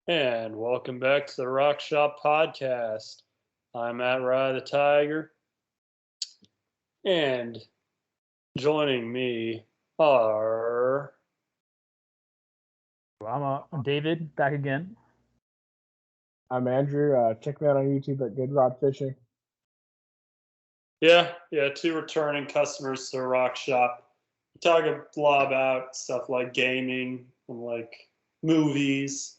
And welcome back to the Rock Shop Podcast. I'm Matt Rye the Tiger. And joining me are... I'm David, back again. I'm Andrew. Check me out on YouTube at Good Rod Fishing. Yeah, two returning customers to the Rock Shop. We talk a lot about stuff like gaming and like movies.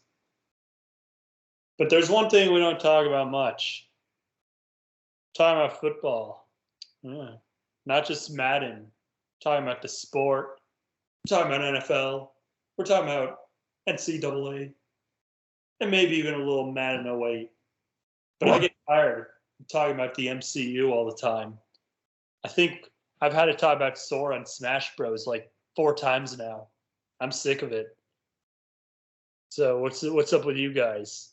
But there's one thing we don't talk about much. Talking about football. Yeah. Not just Madden. Talking about the sport. We're talking about NFL. We're talking about NCAA. And maybe even a little Madden 08. But I get tired of talking about the MCU all the time. I think I've had to talk about Sora and Smash Bros. Like 4 times now. I'm sick of it. So what's up with you guys?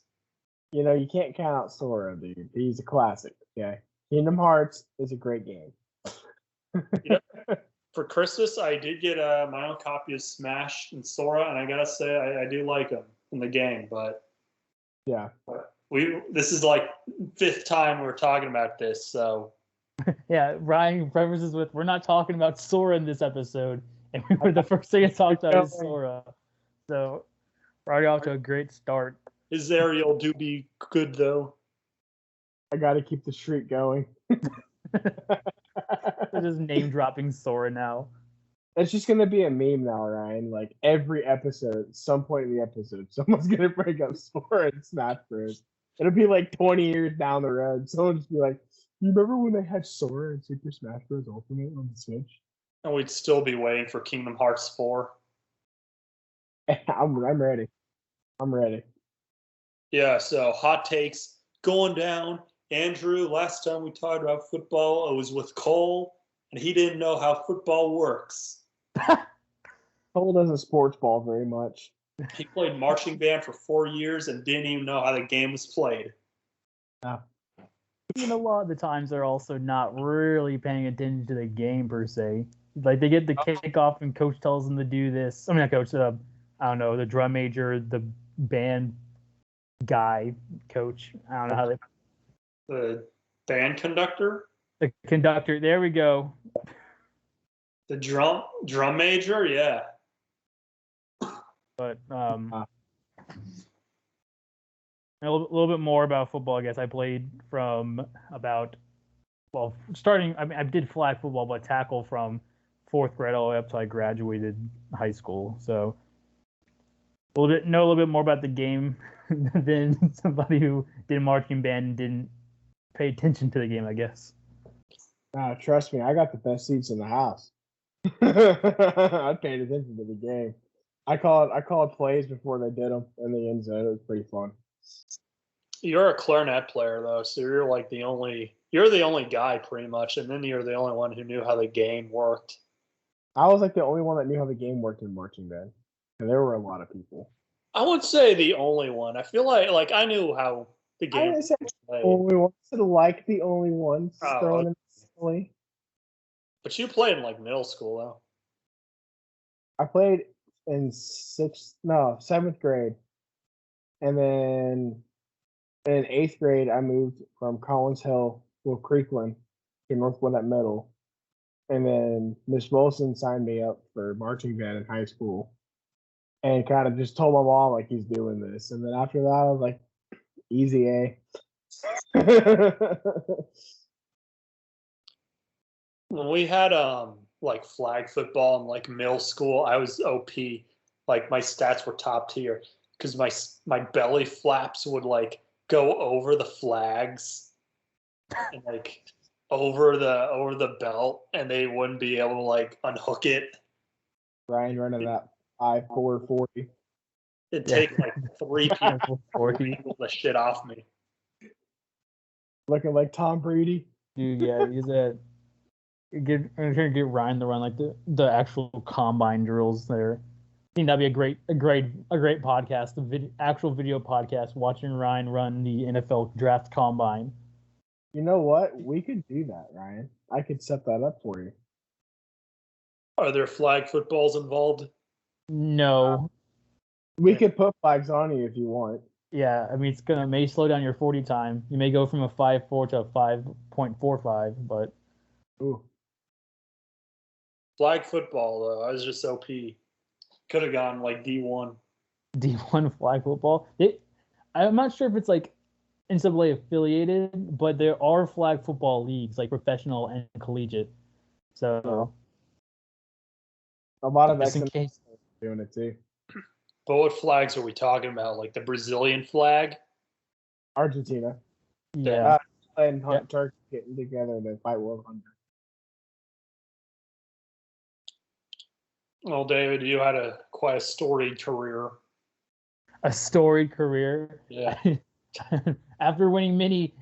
You know, you can't count out Sora, dude. He's a classic, okay? Kingdom Hearts is a great game. For Christmas, I did get my own copy of Smash and Sora, and I gotta say, I do like them in the game. But yeah, this is like 5th time we're talking about this, so yeah. Ryan prefaces with, "We're not talking about Sora in this episode," and we were the first thing to talk about is Sora. So we're already off to a great start. His Ariel do be good though. I gotta keep the streak going. They're just name dropping Sora now. It's just gonna be a meme now, Ryan. Like every episode, at some point in the episode, someone's gonna bring up Sora and Smash Bros. It'll be like 20 years down the road. Someone just be like, "You remember when they had Sora and Super Smash Bros. Ultimate on the Switch?" And we'd still be waiting for Kingdom Hearts 4. I'm ready. I'm ready. Yeah, so hot takes going down. Andrew, last time we talked about football, I was with Cole, and he didn't know how football works. Cole doesn't sports ball very much. He played marching band for 4 years and didn't even know how the game was played. Yeah. A lot of the times they're also not really paying attention to the game per se. Like they get the kickoff and coach tells them to do this. I mean, not coach. I don't know, the drum major, the band guy, coach. I don't know how they. The band conductor? The conductor. There we go. The drum major? Yeah. But a little bit more about football, I guess. I played from starting. I mean, I did flag football, but tackle from 4th grade all the way up till I graduated high school. So know a little bit more about the game than somebody who did marching band and didn't pay attention to the game, I guess. Trust me, I got the best seats in the house. I paid attention to the game. I called plays before they did them in the end zone. It was pretty fun. You're a clarinet player though, so you're the only guy pretty much, and then you're the only one who knew how the game worked. I was like the only one that knew how the game worked in marching band, and there were a lot of people. I would say the only one. I feel like I knew how the game. I didn't say only one. I said like the only ones throwing in the. But you played in like middle school though. I played in 7th grade, and then in 8th grade I moved from Collins Hill, Creekland, to North Gwinnett Middle, and then Miss Wilson signed me up for marching band in high school, and kind of just told my mom like he's doing this, and then after that I was like, easy A. When we had like flag football in like middle school, I was OP. Like my stats were top tier because my belly flaps would like go over the flags and like over the belt, and they wouldn't be able to like unhook it. Ryan running that 5'4" 40. It'd take like 3 people to wrangle the shit off me. Looking like Tom Brady. Dude, yeah, I'm trying to get Ryan to run like the actual combine drills there. I think that'd be a great podcast, actual video podcast, watching Ryan run the NFL draft combine. You know what? We could do that, Ryan. I could set that up for you. Are there flag footballs involved? No. We could put flags on you if you want. Yeah, I mean, may slow down your 40 time. You may go from a 5.4 to a 5.45, but Ooh. Flag football, though, I was just OP. Could have gone like D1. D1 flag football. I'm not sure if it's like NCAA affiliated, but there are flag football leagues, like professional and collegiate. So A lot of just in X case. doing it too. But what flags are we talking about? Like the Brazilian flag? Argentina. Yeah. And Yeah. Turkey getting together to fight world hunger. Well, David, you had quite a storied career. A storied career. Yeah. After winning many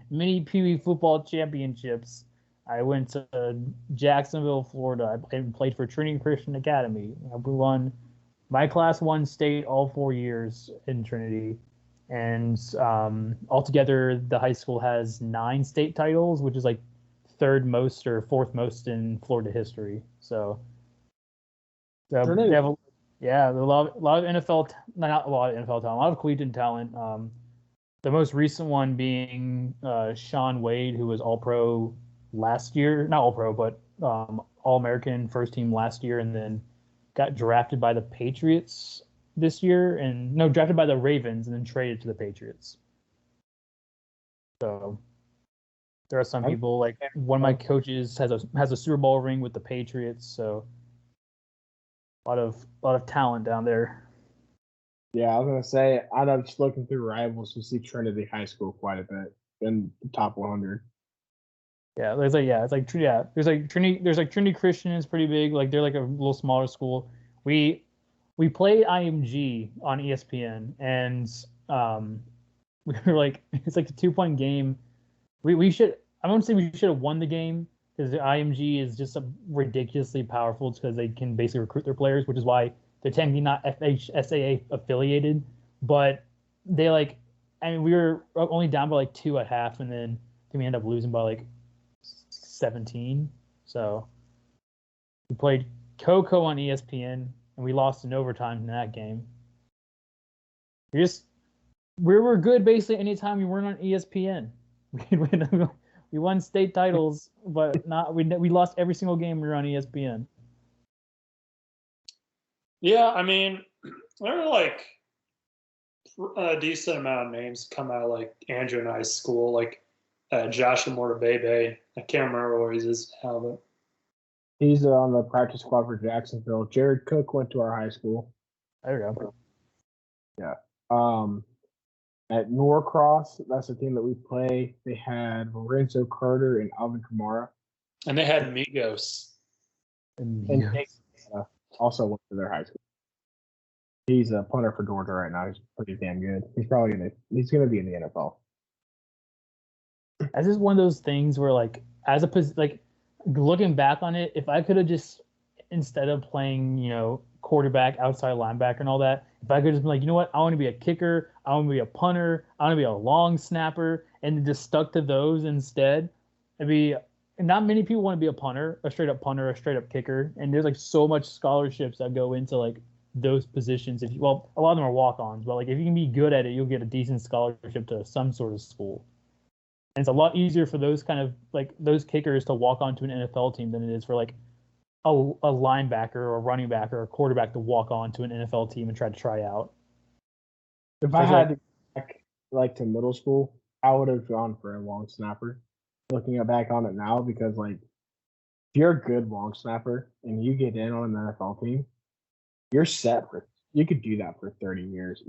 Pee Wee football championships, I went to Jacksonville, Florida. I played for Trinity Christian Academy. My class won state all 4 years in Trinity, and altogether the high school has 9 state titles, which is like third most or fourth most in Florida history. So they have a lot of NFL, not a lot of NFL talent, a lot of collegiate talent. The most recent one being Sean Wade, who was All Pro last year, not All Pro, but All American first team last year, and then got drafted by the Patriots this year, and no, drafted by the Ravens and then traded to the Patriots. So there are some people, like one of my coaches has a Super Bowl ring with the Patriots, so a lot of talent down there. Yeah, I was gonna say I'm just looking through rivals to see Trinity High School quite a bit in the top 100. Yeah, there's like Trinity Christian is pretty big. Like they're like a little smaller school. We play IMG on ESPN, and we were like, it's like a 2-point game. I won't say we should have won the game because the IMG is just ridiculously powerful. It's because they can basically recruit their players, which is why they're technically not FHSAA affiliated. But we were only down by like 2 at half, and then we ended up losing by like 17. So we played Coco on ESPN, and we lost in overtime in that game. We were good basically anytime we weren't on ESPN. We won state titles, but we lost every single game we were on ESPN. Yeah, I mean, there are like a decent amount of names come out of like Andrew and I's school, like Joshua Mortabebe. I can't remember where he is now, but he's on the practice squad for Jacksonville. Jared Cook went to our high school. There you go. Yeah. At Norcross, that's the team that we play. They had Lorenzo Carter and Alvin Kamara. And they had Migos. And also went to their high school. He's a punter for Georgia right now. He's pretty damn good. He's gonna be in the NFL. That's just one of those things where, like, looking back on it, if I could have just, instead of playing, quarterback, outside linebacker, and all that, if I could just be like, you know what, I want to be a kicker, I want to be a punter, I want to be a long snapper, and just stuck to those instead, not many people want to be a punter, a straight up kicker, and there's like so much scholarships that go into like those positions. A lot of them are walk-ons, but like if you can be good at it, you'll get a decent scholarship to some sort of school. And it's a lot easier for those kind of like those kickers to walk onto an NFL team than it is for like a linebacker or a running back or a quarterback to walk on to an NFL team and try out. If I had to go back like to middle school, I would have gone for a long snapper. Looking back on it now, because like if you're a good long snapper and you get in on an NFL team, you're set for. You could do that for 30 years.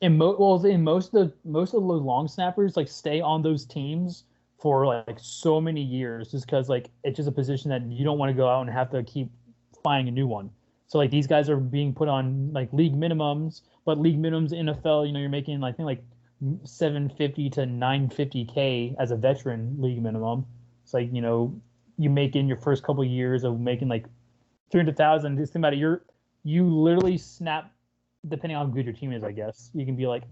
And most of those long snappers like stay on those teams for like so many years, just because like it's just a position that you don't want to go out and have to keep finding a new one. So like these guys are being put on like league minimums, but league minimums in NFL, you're making I think like $750 to $950K as a veteran league minimum. It's like you make in your first couple of years of making like 300,000. Just think about it. You literally snap, depending on how good your team is. I guess you can be like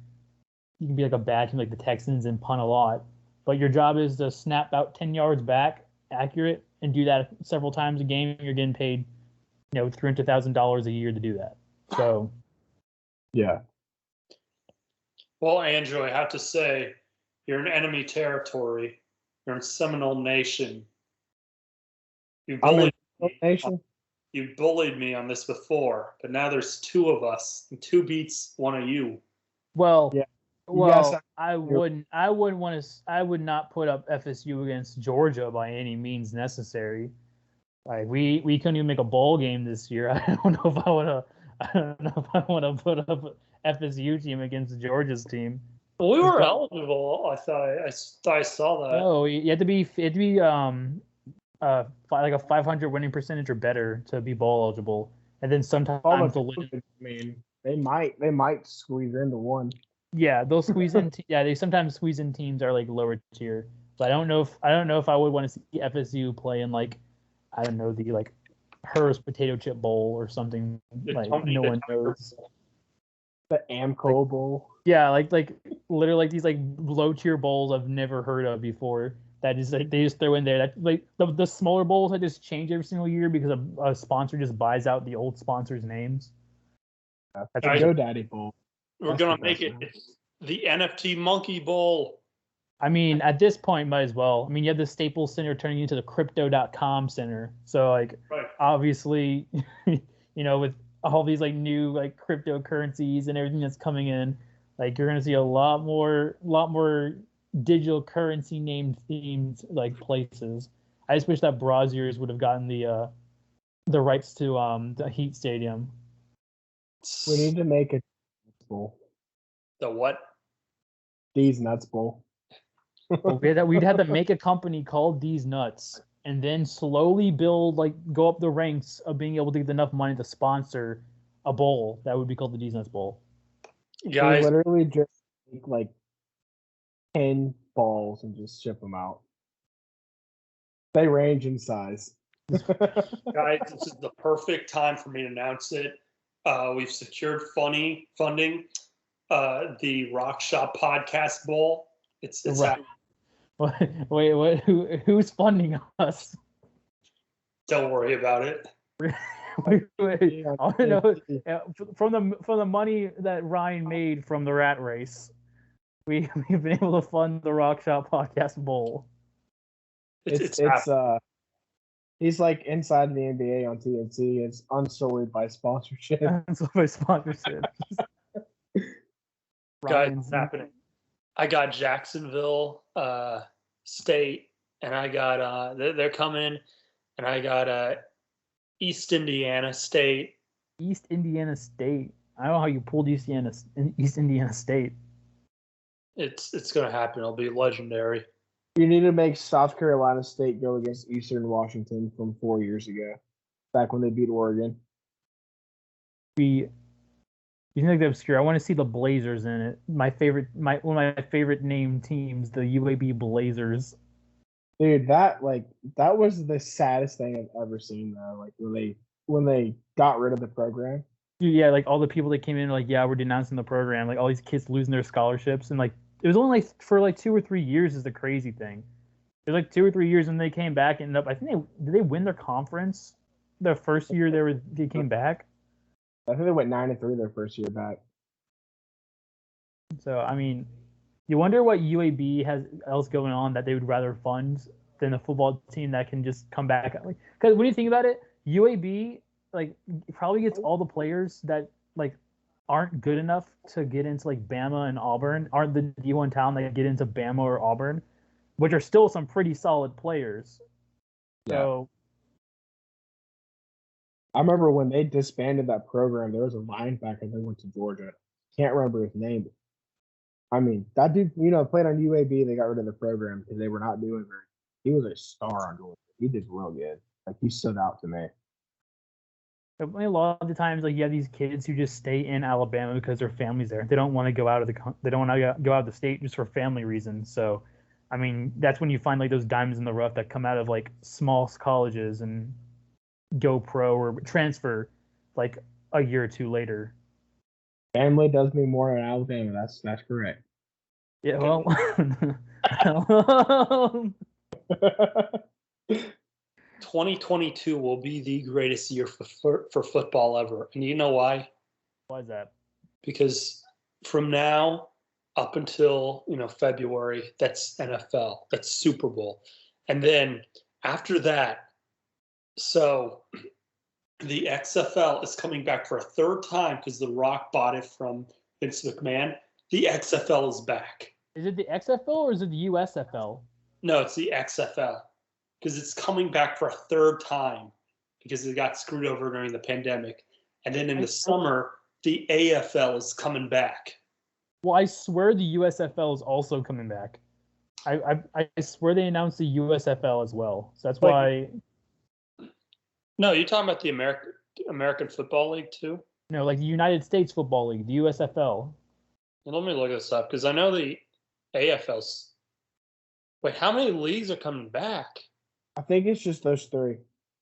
a bad team like the Texans and punt a lot, but your job is to snap out 10 yards back, accurate, and do that several times a game. You're getting paid, $300,000 a year to do that. So, yeah. Well, Andrew, I have to say, you're in enemy territory. You're in Seminole Nation. You bullied Nation. You bullied me on this before, but now there's two of us, and two beats one of you. Well, Yeah. well, Yes, I wouldn't want to. I would not put up FSU against Georgia by any means necessary. Like we couldn't even make a bowl game this year. I don't know if I want to. I don't know if I want to put up an FSU team against Georgia's team. Well, we were eligible. I thought I saw that. Oh, you had to be like a 500 winning percentage or better to be bowl eligible, and then sometimes I mean, they might squeeze into one. Yeah, they'll squeeze in. They sometimes squeeze in teams that are like lower tier. But I don't know if I would want to see FSU play in like, I don't know, the like Hers Potato Chip Bowl or something like no one knows. The Amco Bowl. Yeah, like literally like these like low tier bowls I've never heard of before. That is like they just throw in there. That like the smaller bowls that just change every single year because a sponsor just buys out the old sponsors' names. That's a GoDaddy Bowl. We're going to make it the NFT Monkey Bowl. I mean, at this point, might as well. I mean, you have the Staples Center turning into the Crypto.com Center. So, like, obviously, with all these, like, new, like, cryptocurrencies and everything that's coming in, like, you're going to see a lot more digital currency named themed, like, places. I just wish that Braziers would have gotten the rights to the Heat Stadium. We need to make a Bowl. The what? These Nuts Bowl. We'd have to make a company called These Nuts and then slowly go up the ranks of being able to get enough money to sponsor a bowl that would be called the These Nuts Bowl. Guys, we literally just make like 10 balls and just ship them out. They range in size. Guys, this is the perfect time for me to announce it. We've secured funding. The Rock Shop Podcast Bowl. It's right. Wait, what? Who's funding us? Don't worry about it. wait, I want to know from the money that Ryan made from the rat race. We've been able to fund the Rock Shop Podcast Bowl. He's like inside the NBA on TNT. It's unsullied by sponsorship. Guys, it's happening. I got Jacksonville State, and I got they're coming, and I got East Indiana State. East Indiana State. I don't know how you pulled East Indiana State. It's gonna happen. It'll be legendary. You need to make South Carolina State go against Eastern Washington from 4 years ago, back when they beat Oregon. You think they're obscure? I want to see the Blazers in it. One of my favorite named teams, the UAB Blazers. Dude, that was the saddest thing I've ever seen though. Like when they got rid of the program. Yeah, like all the people that came in, like, yeah, we're denouncing the program. Like all these kids losing their scholarships, and like it was only like for like 2 or 3 years is the crazy thing. It was like 2 or 3 years, and they came back and I think did they win their conference the first year they came back? I think they went 9-3 their first year back. So I mean, you wonder what UAB has else going on that they would rather fund than a football team that can just come back. Because when you think about it, UAB like probably gets all the players that like aren't good enough to get into like Bama and Auburn, aren't the D1 talent that get into Bama or Auburn, which are still some pretty solid players. Yeah. So I remember when they disbanded that program, there was a linebacker that went to Georgia. Can't remember his name. I mean, that dude, played on UAB. They got rid of the program because they were not doing very. He was a star on Georgia. He did real good. Like he stood out to me. A lot of the times, like you have these kids who just stay in Alabama because their family's there. They don't want to go out of the state just for family reasons. So, I mean, that's when you find like those diamonds in the rough that come out of like small colleges and go pro or transfer like a year or two later. Family does mean more in Alabama. That's correct. Yeah, well. 2022 will be the greatest year for football ever. And you know why? Why is that? Because from now up until February. That's NFL. That's Super Bowl, and then after that, so the XFL is coming back for a third time because The Rock bought it from Vince McMahon. The XFL is back. Is it the XFL or is it the USFL? No, it's the XFL because it's coming back for a third time because it got screwed over during the pandemic. And then in the summer, the AFL is coming back. Well, I swear the USFL is also coming back. I swear they announced the USFL as well. So that's why. No, you're talking about the American Football League too? No, like the United States Football League, the USFL. Let me look this up because I know the AFL's. Wait, how many leagues are coming back? I think it's just those three.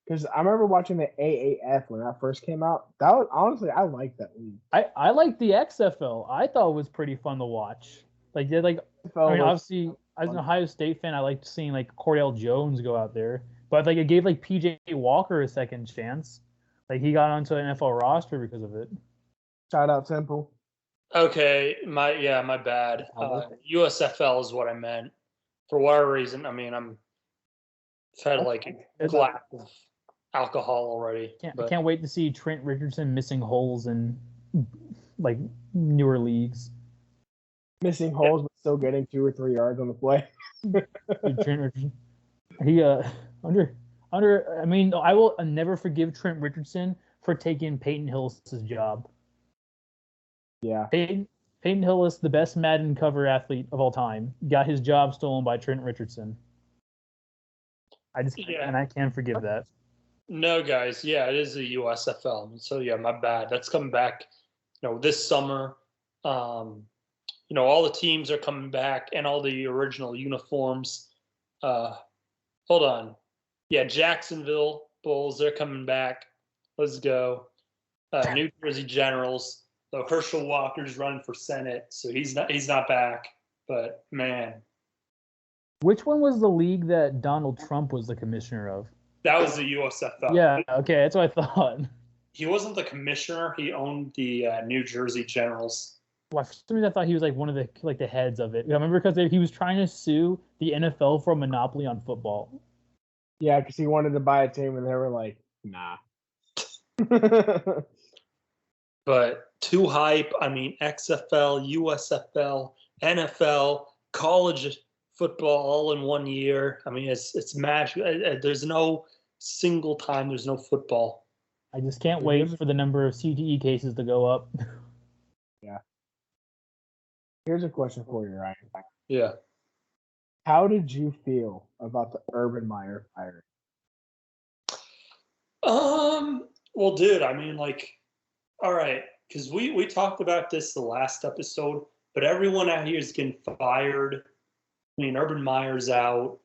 Because I remember watching the AAF when that first came out. That was honestly, I liked that league. I like the XFL. I thought it was pretty fun to watch. Like they like. I mean, obviously, as an Ohio State fan, I liked seeing like Cordell Jones go out there. But like it gave like PJ Walker a second chance. Like he got onto an NFL roster because of it. Shout out Temple. Okay, my bad. USFL is what I meant. For whatever reason, I mean I'm fed like a glass of alcohol already. I can't wait to see Trent Richardson missing holes in like newer leagues. Missing holes, but still getting 2 or 3 yards on the play. Trent Richardson. He I mean, I will never forgive Trent Richardson for taking Peyton Hillis' job. Yeah. Peyton Hillis, the best Madden cover athlete of all time, got his job stolen by Trent Richardson. And I can't forgive that. No, guys. Yeah, it is the USFL. So yeah, my bad. That's coming back. This summer. All the teams are coming back and all the original uniforms. Hold on. Yeah, Jacksonville Bulls, they're coming back. Let's go. New Jersey Generals. So Herschel Walker's running for Senate, so he's not back. But man. Which one was the league that Donald Trump was the commissioner of? That was the USFL. Yeah, okay, that's what I thought. He wasn't the commissioner. He owned the New Jersey Generals. Well, for some reason, I thought he was like one of the heads of it. I remember because he was trying to sue the NFL for a monopoly on football. Yeah, because he wanted to buy a team, and they were like, nah. But too hype. I mean, XFL, USFL, NFL, college football all in 1 year. I mean, it's magic. There's no single time there's no football. I just can't wait for the number of CTE cases to go up. Yeah. Here's a question for you, Ryan. Yeah. How did you feel about the Urban Meyer firing? Well, dude, I mean, like, all right, because we talked about this the last episode, but everyone out here is getting fired. I mean, Urban Meyer's out.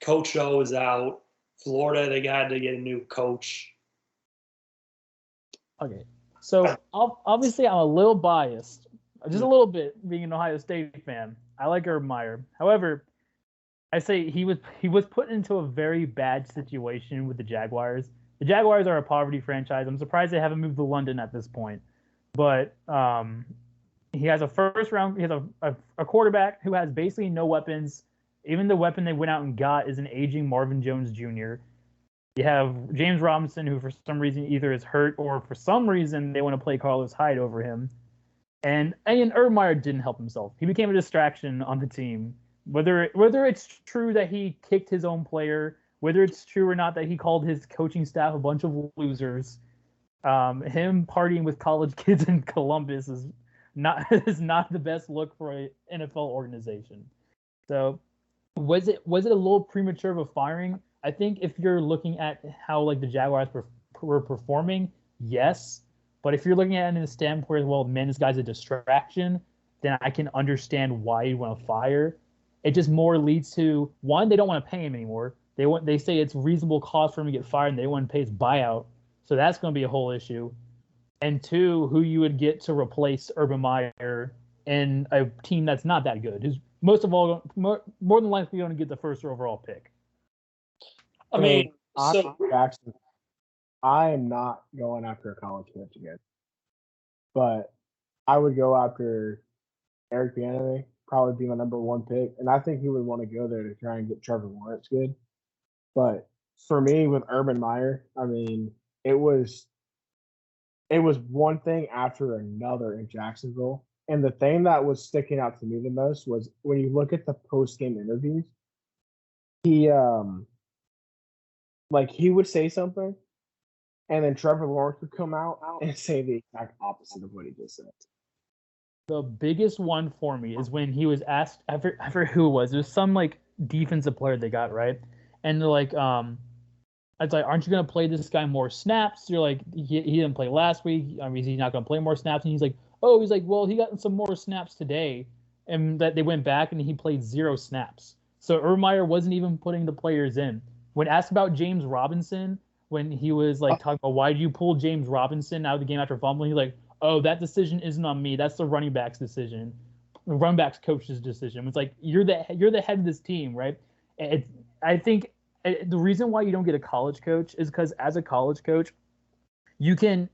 Coach O is out. Florida, they got to get a new coach. Okay, so obviously I'm a little biased, just a little bit, being an Ohio State fan. I like Urban Meyer. However, I say he was put into a very bad situation with the Jaguars. The Jaguars are a poverty franchise. I'm surprised they haven't moved to London at this point. But he has a first round. He has a quarterback who has basically no weapons. Even the weapon they went out and got is an aging Marvin Jones Jr. You have James Robinson, who for some reason either is hurt or for some reason they want to play Carlos Hyde over him. And Urban Meyer didn't help himself. He became a distraction on the team. Whether it's true that he kicked his own player, whether it's true or not that he called his coaching staff a bunch of losers, him partying with college kids in Columbus is not the best look for an NFL organization. So was it a little premature of a firing? I think if you're looking at how like the Jaguars were performing, yes. But if you're looking at it in a standpoint, well, man, this guy's a distraction, then I can understand why you want to fire. It just more leads to, one, they don't want to pay him anymore. They say it's reasonable cost for him to get fired, and they want to pay his buyout. So that's going to be a whole issue. And two, who you would get to replace Urban Meyer in a team that's not that good, who's more than likely going to get the first overall pick. I mean, Jackson, I am not going after a college coach again, but I would go after Eric Bieniemy probably be my number one pick, and I think he would want to go there to try and get Trevor Lawrence good. But for me, with Urban Meyer, I mean, it was one thing after another in Jacksonville. And the thing that was sticking out to me the most was when you look at the post-game interviews, he he would say something, and then Trevor Lawrence would come out and say the exact opposite of what he just said. The biggest one for me is when he was asked, I forget who it was. It was some like defensive player they got, right? And they're like, it's like, aren't you going to play this guy more snaps? You're like, he didn't play last week. I mean, he's not going to play more snaps. And he's like, well, he got some more snaps today. And that they went back and he played 0 snaps. So Urban Meyer wasn't even putting the players in. When asked about James Robinson, when he was like talking about why do you pull James Robinson out of the game after fumbling, he's like, oh, that decision isn't on me. That's the running back's decision. The running back's coach's decision. It's like you're the head of this team, right? I think the reason why you don't get a college coach is because as a college coach, you're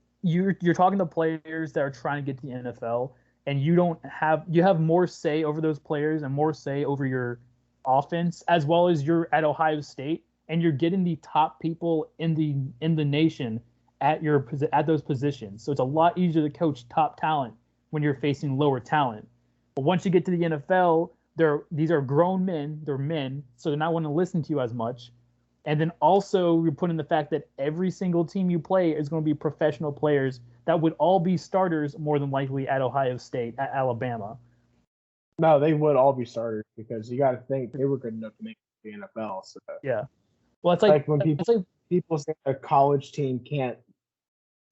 talking to players that are trying to get to the NFL, and you have more say over those players and more say over your offense, as well as you're at Ohio State, and you're getting the top people in the nation at those positions. So it's a lot easier to coach top talent when you're facing lower talent. But once you get to the NFL, these are grown men, they're men, so they're not going to listen to you as much. And then also you're putting the fact that every single team you play is going to be professional players that would all be starters more than likely at Ohio State, at Alabama. No, they would all be starters because you got to think they were good enough to make the NFL. So yeah, well, it's like when people say a college team can't,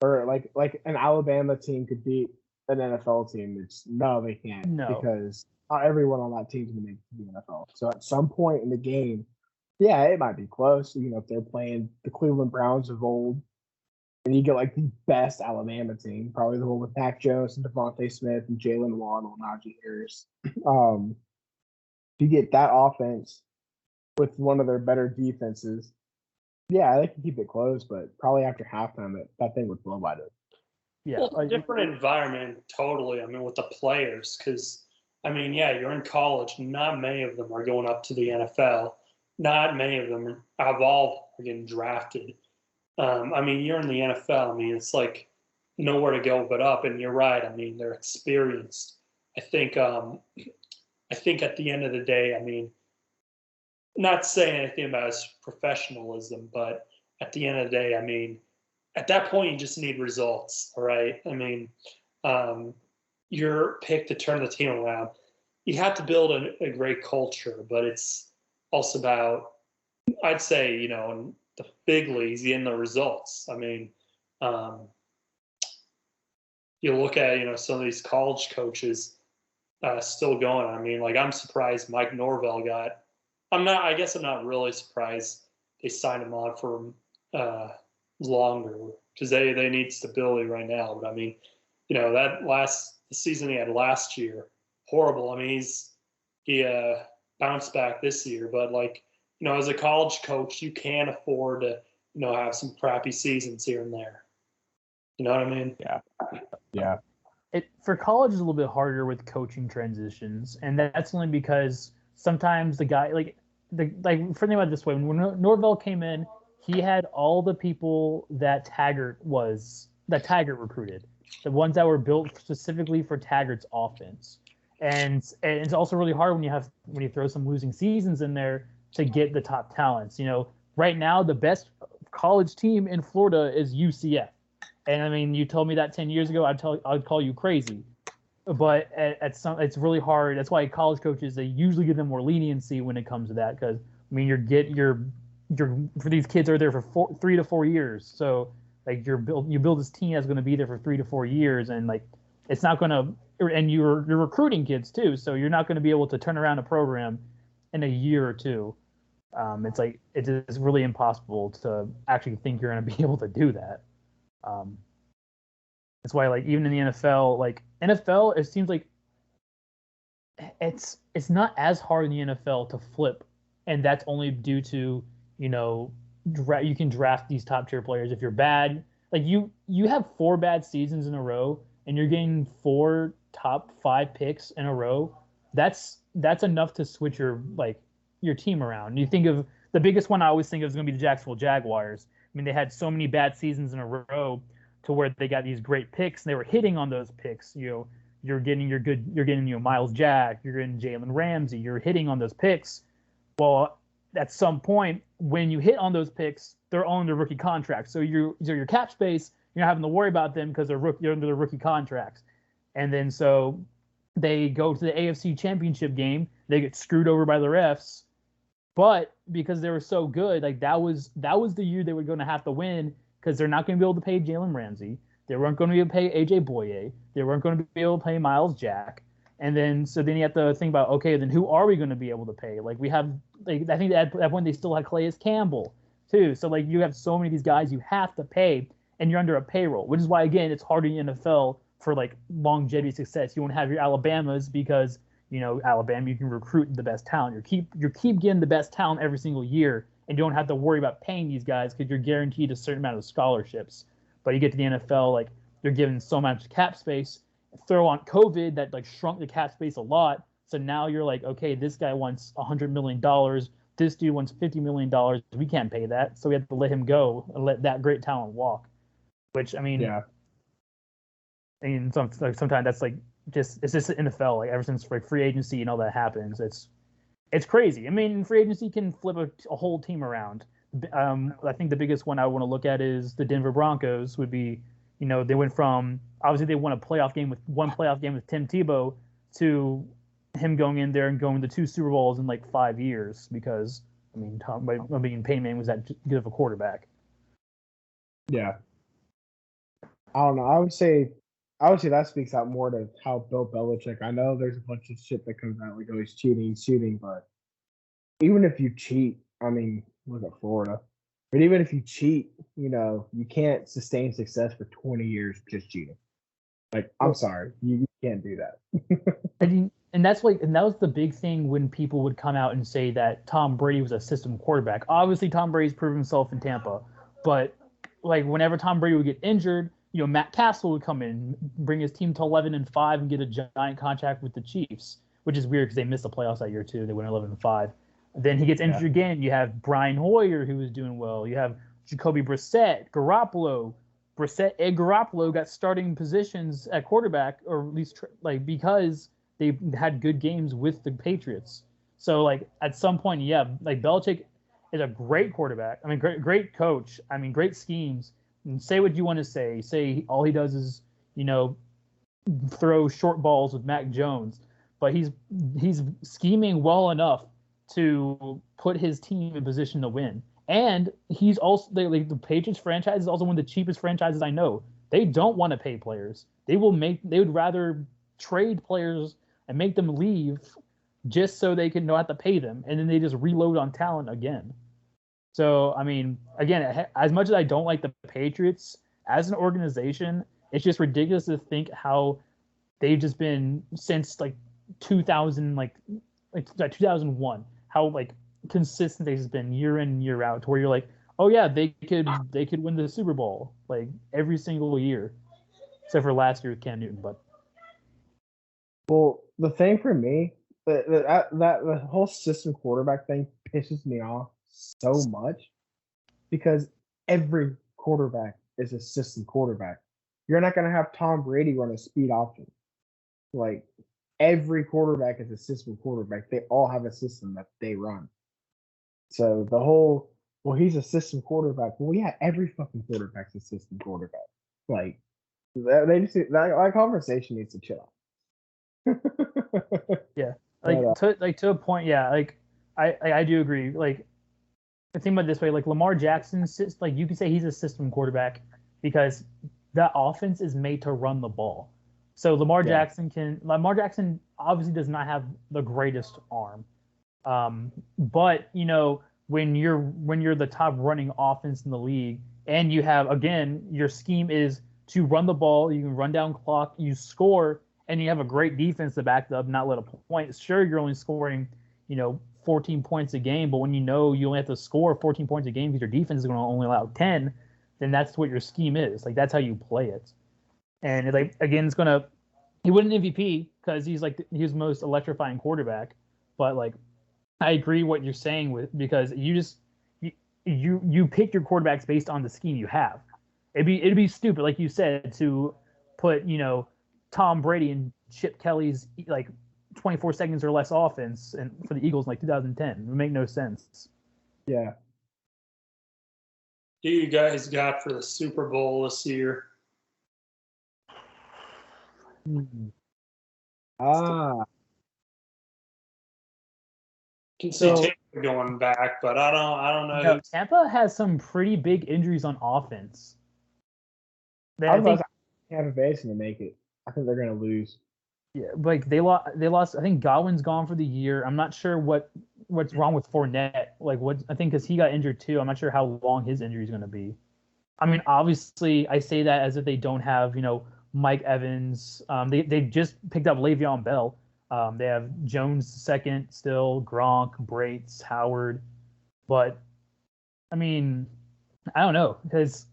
or like an Alabama team could beat an NFL team. They can't because not everyone on that team is going to make the NFL. So at some point in the game, yeah, it might be close. If they're playing the Cleveland Browns of old, and you get like the best Alabama team, probably the one with Mac Jones and Devontae Smith and Jalen Waddle and Najee Harris. You get that offense with one of their better defenses. Yeah, they can keep it close, but probably after halftime, that thing would blow wide open. Yeah, well, a different environment, totally. I mean, with the players, because I mean, yeah, you're in college. Not many of them are going up to the NFL. Not many of them are getting drafted. I mean, you're in the NFL. I mean, it's like nowhere to go but up. And you're right. I mean, they're experienced. I think at the end of the day, I mean, not saying anything about his professionalism, but at the end of the day, I mean, at that point, you just need results. All right. I mean, your pick to turn the team around, you have to build a great culture, but it's also about, I'd say, in the big leagues, getting the results. I mean, you look at, some of these college coaches still going. I mean, like, I'm surprised Mike Norvell I guess I'm not really surprised they signed him on for longer because they need stability right now. But I mean, the season he had last year, horrible. I mean, he bounced back this year, but like, as a college coach, you can't afford to, have some crappy seasons here and there. You know what I mean? Yeah. For college is a little bit harder with coaching transitions, and that's only because sometimes the guy think about it this way: when Norvell came in, he had all the people that Taggart recruited, the ones that were built specifically for Taggart's offense, and it's also really hard when you throw some losing seasons in there to get the top talents. Right now the best college team in Florida is UCF, and I mean, you told me that 10 years ago, I'd call you crazy. But it's really hard. That's why college coaches, they usually give them more leniency when it comes to that, because I mean, for these kids are there for 3 to 4 years. So like you build this team that's going to be there for 3 to 4 years, and like it's not going to, and you're recruiting kids too, so you're not going to be able to turn around a program in a year or two. It's like it is really impossible to actually think you're going to be able to do that. That's why, like, even in the NFL, it seems like it's not as hard in the NFL to flip, and that's only due to you can draft these top tier players if you're bad. Like you have 4 bad seasons in a row, and you're getting 4 top 5 picks in a row, that's enough to switch your team around. You think of the biggest one I always think of is going to be the Jacksonville Jaguars. I mean, they had so many bad seasons in a row to where they got these great picks and they were hitting on those picks. You're getting Miles Jack, you're getting Jalen Ramsey, you're hitting on those picks. Well, at some point when you hit on those picks, they're on their rookie contracts. So your cap space, you're not having to worry about them because they're under their rookie contracts. And then so they go to the AFC Championship game, they get screwed over by the refs. But because they were so good, like that was the year they were going to have to win because they're not going to be able to pay Jalen Ramsey. They weren't going to be able to pay AJ Boye. They weren't going to be able to pay Miles Jack. And then you have to think about, okay, then who are we going to be able to pay? Like we have, like I think at that point they still had Calais Campbell too. So like you have so many of these guys you have to pay, and you're under a payroll, which is why again it's harder in the NFL for like longevity success. You won't have your Alabamas because Alabama, you can recruit the best talent. You keep getting the best talent every single year, and you don't have to worry about paying these guys because you're guaranteed a certain amount of scholarships. But you get to the NFL, like you're given so much cap space. Throw on COVID that like shrunk the cap space a lot. So now you're like, okay, this guy wants $100 million. This dude wants $50 million. We can't pay that, so we have to let him go and let that great talent walk. Which I mean, Yeah. I mean, sometimes that's like. It's just the NFL. Like ever since like free agency and all that happens, it's crazy. I mean, free agency can flip a whole team around. I think the biggest one I want to look at is the Denver Broncos. Would be, they went from obviously they won one playoff game with Tim Tebow to him going in there and going to 2 Super Bowls in like 5 years because Peyton Manning was that good of a quarterback. Yeah. I don't know. I would say that speaks out more to how Bill Belichick. I know there's a bunch of shit that comes out like, oh, he's cheating, but even if you cheat, I mean, look at Florida. But even if you cheat, you can't sustain success for 20 years just cheating. Like, I'm sorry, you can't do that. And that was the big thing when people would come out and say that Tom Brady was a system quarterback. Obviously, Tom Brady's proven himself in Tampa, but like whenever Tom Brady would get injured, Matt Castle would come in, bring his team to 11-5, and get a giant contract with the Chiefs, which is weird because they missed the playoffs that year too. They went 11-5. Then he gets injured again. You have Brian Hoyer, who was doing well. You have Jacoby Brissett, Garoppolo. Brissett and Garoppolo got starting positions at quarterback, or at least because they had good games with the Patriots. So like at some point, like Belichick is a great quarterback. I mean, great coach. I mean, great schemes. And say what you want to say. Say all he does is, throw short balls with Mac Jones, but he's scheming well enough to put his team in position to win. And he's also the Patriots franchise is also one of the cheapest franchises I know. They don't want to pay players. They would rather trade players and make them leave just so they can not have to pay them, and then they just reload on talent again. So, I mean, again, as much as I don't like the Patriots as an organization, it's just ridiculous to think how they've just been since like 2000, like 2001, how like consistent they've been year in, year out, to where you're like, oh yeah, they could win the Super Bowl like every single year, except for last year with Cam Newton. But well, the thing for me, the whole system quarterback thing pisses me off so much because every quarterback is a system quarterback. You're not going to have Tom Brady run a speed option. Like every quarterback is a system quarterback. They all have a system that they run. So the whole, well, he's a system quarterback. Well, yeah, every fucking quarterback's a system quarterback. Like that conversation needs to chill. Yeah, to a point. Yeah, like I do agree. Like I think about it this way, like Lamar Jackson, like you could say he's a system quarterback because that offense is made to run the ball. So Lamar Jackson obviously does not have the greatest arm, but when you're the top running offense in the league, and you have, again, your scheme is to run the ball, you can run down clock, you score, and you have a great defense to back up, not let a point. Sure, you're only scoring 14 points a game, but when you only have to score 14 points a game because your defense is going to only allow 10, then that's what your scheme is. Like that's how you play it. And like again, he won an MVP because he's like he was the most electrifying quarterback. But like I agree what you're saying because you pick your quarterbacks based on the scheme you have. It'd be stupid, like you said, to put Tom Brady and Chip Kelly's like 24 seconds or less offense and for the Eagles in like 2010. It would make no sense. Yeah. Who you guys got for the Super Bowl this year? Can see Tampa going back, but I don't know. No, Tampa has some pretty big injuries on offense. I think Tampa Bay's going to make it. I think they're going to lose. Yeah, like they lost. I think Godwin's gone for the year. I'm not sure what's wrong with Fournette. Like what I think because he got injured too. I'm not sure how long his injury is going to be. I mean, obviously, I say that as if they don't have Mike Evans. They just picked up Le'Veon Bell. They have Jones second still, Gronk, Brates, Howard. But, I mean, I don't know because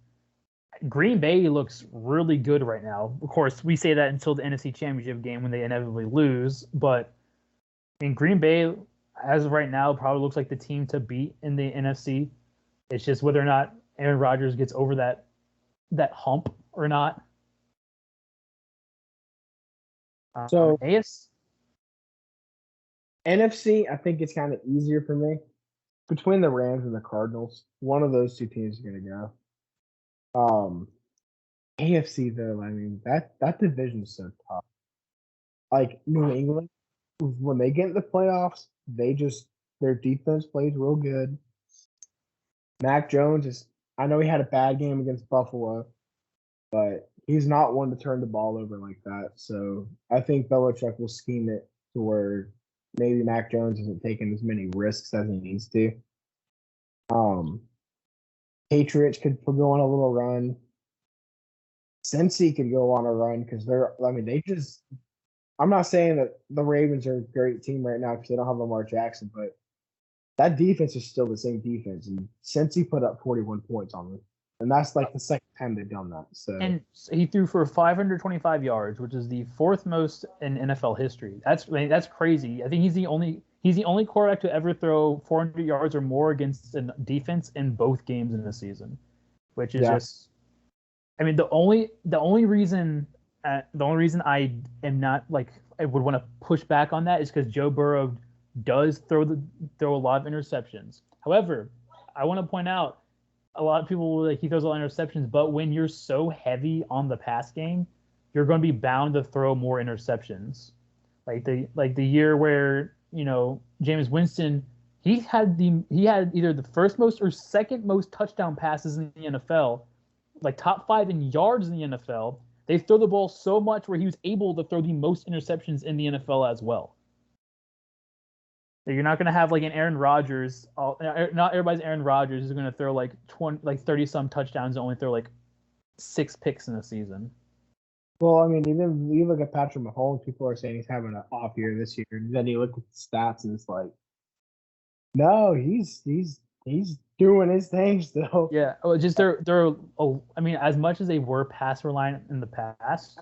Green Bay looks really good right now. Of course, we say that until the NFC Championship game when they inevitably lose. But, I mean, Green Bay, as of right now, probably looks like the team to beat in the NFC. It's just whether or not Aaron Rodgers gets over that hump or not. So NFC, I think it's kind of easier for me. Between the Rams and the Cardinals, one of those two teams is going to go. AFC though, I mean that division is so tough. Like New England, when they get in the playoffs, their defense plays real good. Mac Jones I know he had a bad game against Buffalo, but he's not one to turn the ball over like that. So I think Belichick will scheme it to where maybe Mac Jones isn't taking as many risks as he needs to. Patriots could go on a little run. Cincy could go on a run because I'm not saying that the Ravens are a great team right now because they don't have Lamar Jackson, but that defense is still the same defense. And Cincy put up 41 points on them. And that's like the second time they've done that. So and he threw for 525 yards, which is the fourth most in NFL history. That's crazy. I think he's the only quarterback to ever throw 400 yards or more against a defense in both games in the season, which is just. I mean, the only reason I am not like I would want to push back on that is because Joe Burrow does throw a lot of interceptions. However, I want to point out a lot of people he throws a lot of interceptions, but when you're so heavy on the pass game, you're going to be bound to throw more interceptions. Like the year where Jameis Winston he had either the first most or second most touchdown passes in the NFL, like top 5 in yards in the NFL. They throw the ball so much where he was able to throw the most interceptions in the NFL as well. You're not going to have like an Aaron Rodgers. Not everybody's Aaron Rodgers is going to throw like 30 some touchdowns and only throw like 6 picks in a season. Well, I mean, even you look at Patrick Mahomes, people are saying he's having an off year this year. And then you look at the stats and it's like, no, he's doing his thing still. Yeah, just I mean, as much as they were pass reliant in the past,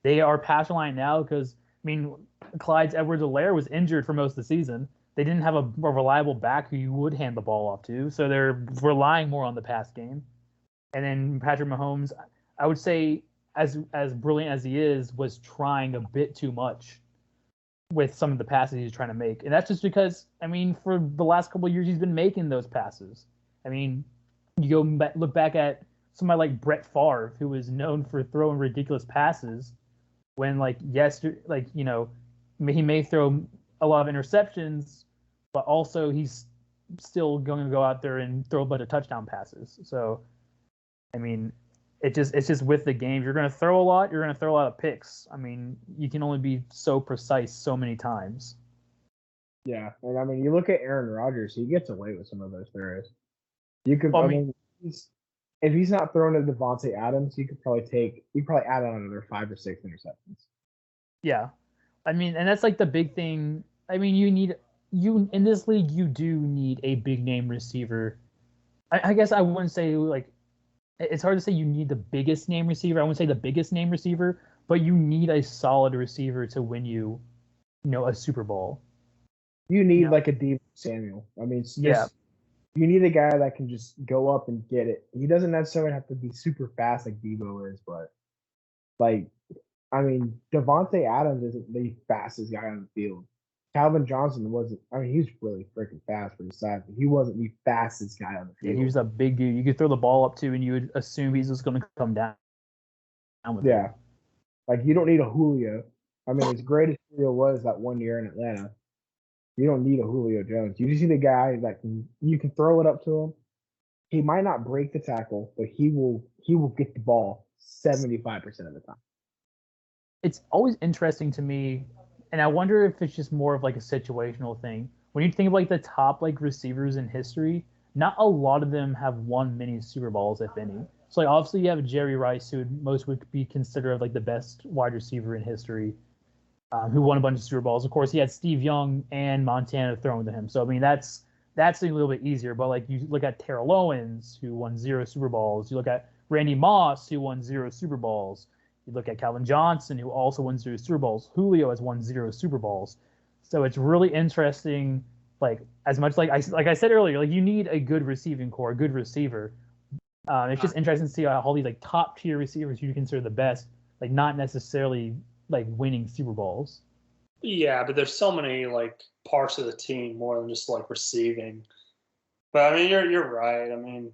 they are pass reliant now because I mean, Clyde Edwards-Helaire was injured for most of the season. They didn't have a reliable back who you would hand the ball off to, so they're relying more on the pass game. And then Patrick Mahomes, I would say, as brilliant as he is, was trying a bit too much with some of the passes he's trying to make. And that's just because, I mean, for the last couple of years, he's been making those passes. I mean, you go look back at somebody like Brett Favre, who was known for throwing ridiculous passes when, he may throw a lot of interceptions, but also he's still going to go out there and throw a bunch of touchdown passes. So, I mean, it's just with the game. You're going to throw a lot. You're going to throw a lot of picks. I mean, you can only be so precise so many times. Yeah, and I mean, you look at Aaron Rodgers. He gets away with some of those throws. You could, if he's not throwing to Devontae Adams, you could probably add on another 5 or 6 interceptions. Yeah, I mean, and that's like the big thing. I mean, you in this league, you do need a big name receiver. I guess I wouldn't say like it's hard to say you need the biggest name receiver. I wouldn't say the biggest name receiver, but you need a solid receiver to win a Super Bowl. You need like a Deebo Samuel. I mean, you need a guy that can just go up and get it. He doesn't necessarily have to be super fast like Deebo is, but like, I mean, Devontae Adams isn't the fastest guy on the field. Calvin Johnson wasn't. I mean, he's really freaking fast for his size, but he wasn't the fastest guy on the field. Yeah, he was a big dude. You could throw the ball up to, and you would assume he's just going to come down with it. Like you don't need a Julio. I mean, as great as Julio was that 1 year in Atlanta, you don't need a Julio Jones. You just need a guy that you can throw it up to him. He might not break the tackle, but he will get the ball 75% of the time. It's always interesting to me, and I wonder if it's just more of like a situational thing. When you think of like the top like receivers in history, not a lot of them have won many Super Bowls, if any. So like obviously you have Jerry Rice, who most would be considered like the best wide receiver in history, who won a bunch of Super Bowls. Of course, he had Steve Young and Montana thrown to him. So I mean that's a little bit easier. But like you look at Terrell Owens, who won 0 Super Bowls. You look at Randy Moss, who won 0 Super Bowls. You look at Calvin Johnson, who also won 0 Super Bowls. Julio has won 0 Super Bowls. So it's really interesting. Like as much like I said earlier, like you need a good receiving core, a good receiver. It's just interesting to see how all these like top tier receivers you consider the best, like not necessarily like winning Super Bowls. Yeah, but there's so many like parts of the team more than just like receiving. But I mean, you're right. I mean,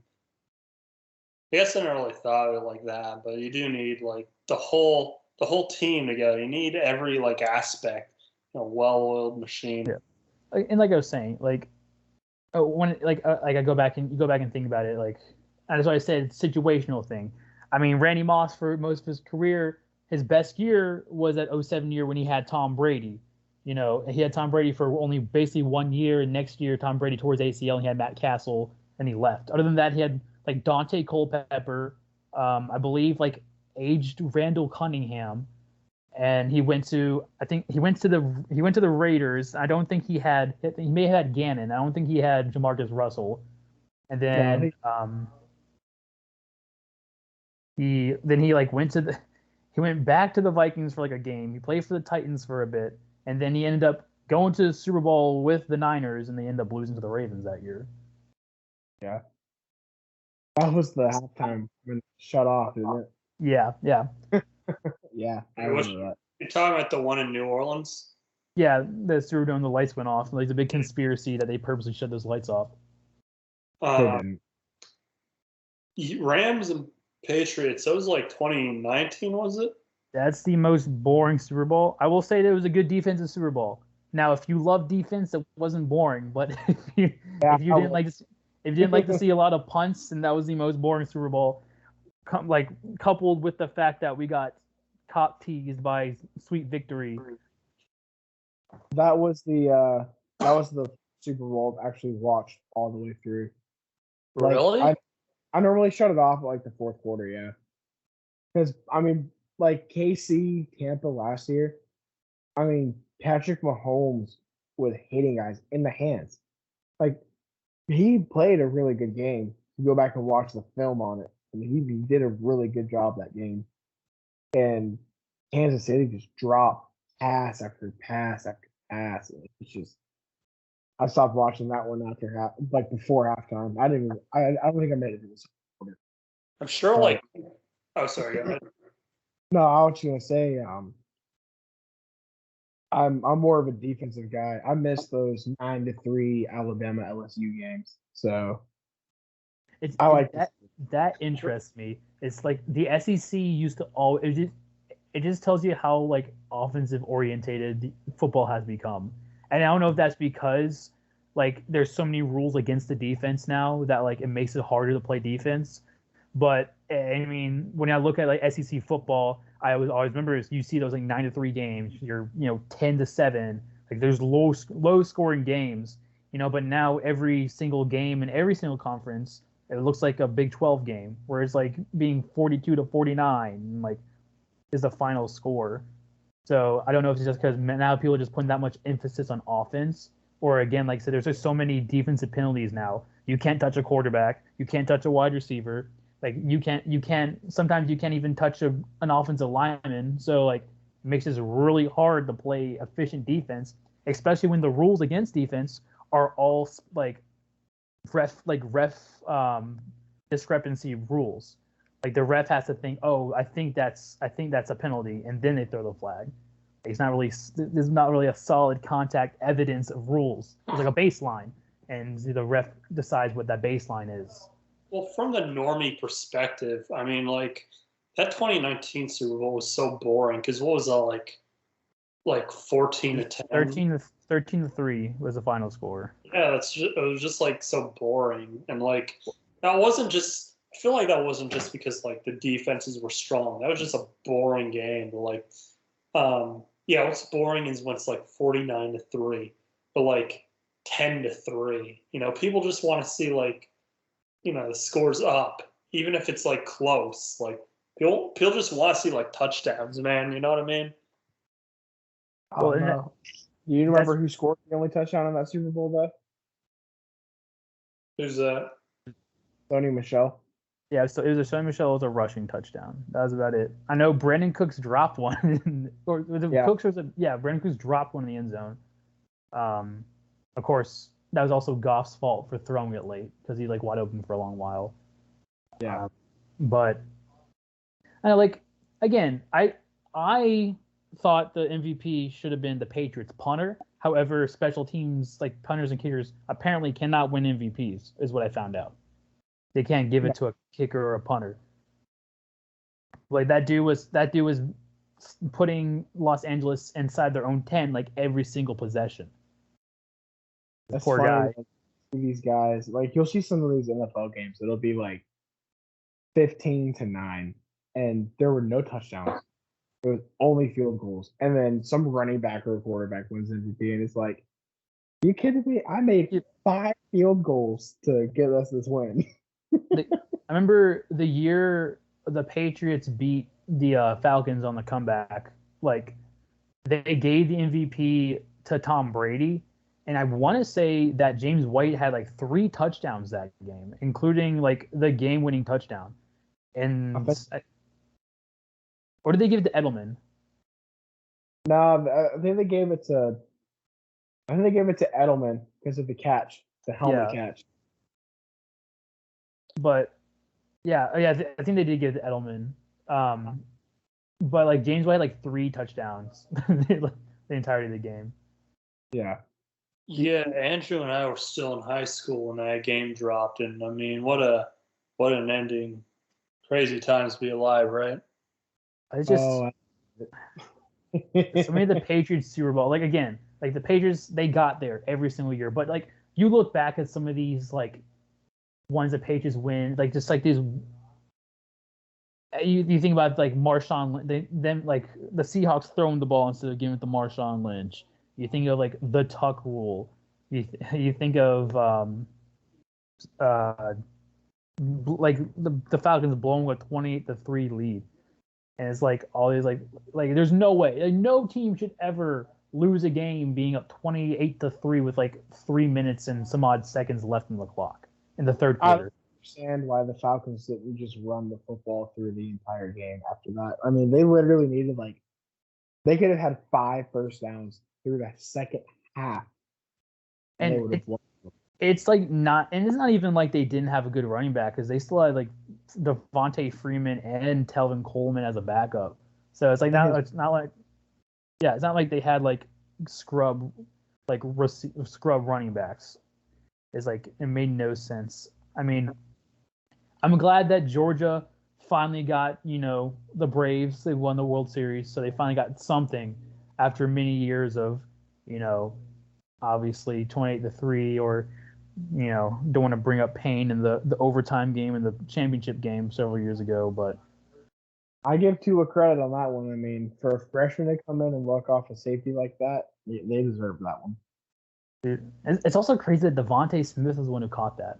I guess I never really thought of it like that, but you do need like the whole team together. You need every like aspect, well-oiled machine. Yeah, and like I was saying, like when like I go back and think about it, like that's why I said it's a situational thing. I mean, Randy Moss for most of his career, his best year was that 07 year when he had Tom Brady. He had Tom Brady for only basically 1 year, and next year Tom Brady tore his ACL and he had Matt Castle and he left. Other than that, he had like Dante Culpepper, I believe like aged Randall Cunningham, and he went to the Raiders. I don't think he may have had Gannon. I don't think he had Jamarcus Russell, and then he went back to the Vikings for like a game. He played for the Titans for a bit, and then he ended up going to the Super Bowl with the Niners, and they ended up losing to the Ravens that year. Yeah. That was the halftime when shut off, isn't it? Yeah. Yeah. I remember that. You're talking about the one in New Orleans? Yeah, the Superdome, the lights went off. Like the big conspiracy that they purposely shut those lights off. Rams and Patriots, that was like 2019, was it? That's the most boring Super Bowl. I will say that it was a good defensive Super Bowl. Now, if you love defense, it wasn't boring. But if you didn't like to see a lot of punts, and that was the most boring Super Bowl, coupled with the fact that we got cop teased by Sweet Victory. That was the Super Bowl I've actually watched all the way through. Really? I normally shut it off at like the fourth quarter, yeah. Because I mean, like KC Tampa last year, I mean Patrick Mahomes was hitting guys in the hands. Like he played a really good game. You go back and watch the film on it. I mean, he did a really good job that game. And Kansas City just dropped pass after pass after pass. It's just I stopped watching that one before halftime. I don't think I made it to this quarter. I'm sure oh sorry, go ahead. No, I was gonna say I'm more of a defensive guy. I miss those 9-3 Alabama LSU games. So that interests me. It's like the SEC used to it just tells you how like offensive orientated football has become. And I don't know if that's because like there's so many rules against the defense now that like it makes it harder to play defense. But I mean, when I look at like SEC football, I always remember you see those like 9-3 games. You're 10-7. Like there's low scoring games, But now every single game in every single conference, it looks like a Big 12 game, where it's like being 42-49, like is the final score. So I don't know if it's just because now people are just putting that much emphasis on offense, or again, like I said, there's just so many defensive penalties now. You can't touch a quarterback. You can't touch a wide receiver. Like sometimes you can't even touch an offensive lineman. So like it makes it really hard to play efficient defense, especially when the rules against defense are all like ref discrepancy rules. Like the ref has to think, oh, I think that's a penalty, and then they throw the flag. There's not really a solid contact evidence of rules. It's like a baseline, and the ref decides what that baseline is. Well, from the normie perspective, I mean, like that 2019 Super Bowl was so boring because what was that like 14 to 10? 13 to 3 was the final score. Yeah, it was just like so boring, and like that wasn't just. I feel like that wasn't just because like the defenses were strong. That was just a boring game. Yeah, what's boring is when it's like 49 to 3, but like 10 to 3. You know, people just want to see like, you know, the scores up, even if it's like close. Like people just want to see like touchdowns, man. You know what I mean? Oh, no. Do you remember who scored the only touchdown in that Super Bowl though? Who's that? Sony Michel. Yeah, so it was Sony Michel was a rushing touchdown. That was about it. I know Brandon Cooks dropped one, Brandon Cooks dropped one in the end zone. Of course, that was also Goff's fault for throwing it late because he like wide open for a long while. Yeah, but I like again, I thought the MVP should have been the Patriots punter. However, special teams like punters and kickers apparently cannot win MVPs, is what I found out. They can't give it to a kicker or a punter. Like that dude was putting Los Angeles inside their own 10 like every single possession. That's poor funny, guy. These guys, like you'll see some of these NFL games, it'll be like 15 to 9, and there were no touchdowns. It was only field goals, and then some running back or quarterback wins MVP, and it's like, you kidding me? I made 5 field goals to get us this win. I remember the year the Patriots beat the Falcons on the comeback. Like they gave the MVP to Tom Brady, and I want to say that James White had like 3 touchdowns that game, including like the game-winning touchdown. And or did they give it to Edelman? No, I think they gave it to Edelman because of the catch, the helmet catch. But I think they did give it to Edelman. But like James White had like 3 touchdowns the entirety of the game. Yeah. Yeah, Andrew and I were still in high school when that game dropped, and I mean, what an ending! Crazy times to be alive, right? It's just so many of the Patriots Super Bowl. Like again, like the Patriots, they got there every single year. But like you look back at some of these like ones that Patriots win, like just like these. You think about like Marshawn, them like the Seahawks throwing the ball instead of giving it to Marshawn Lynch. You think of like the Tuck rule. You think of like the Falcons blowing a 28-3 lead, and it's like all these like there's no way, like, no team should ever lose a game being up 28-3 with like 3 minutes and some odd seconds left in the clock in the third quarter. I understand why the Falcons didn't just run the football through the entire game after that. I mean, they literally needed they could have had 5 first downs through the second half. And it's like not, and it's not even like they didn't have a good running back because they still had like Devontae Freeman and Telvin Coleman as a backup. So it's like it's not like they had like scrub running backs. It's like it made no sense. I mean, I'm glad that Georgia finally got, the Braves. They won the World Series, so they finally got something after many years of, obviously 28-3 or, don't want to bring up pain in the overtime game and the championship game several years ago, but I give Tua credit on that one. I mean, for a freshman to come in and walk off a safety like that, they deserve that one. Dude, it's also crazy that Devontae Smith is the one who caught that.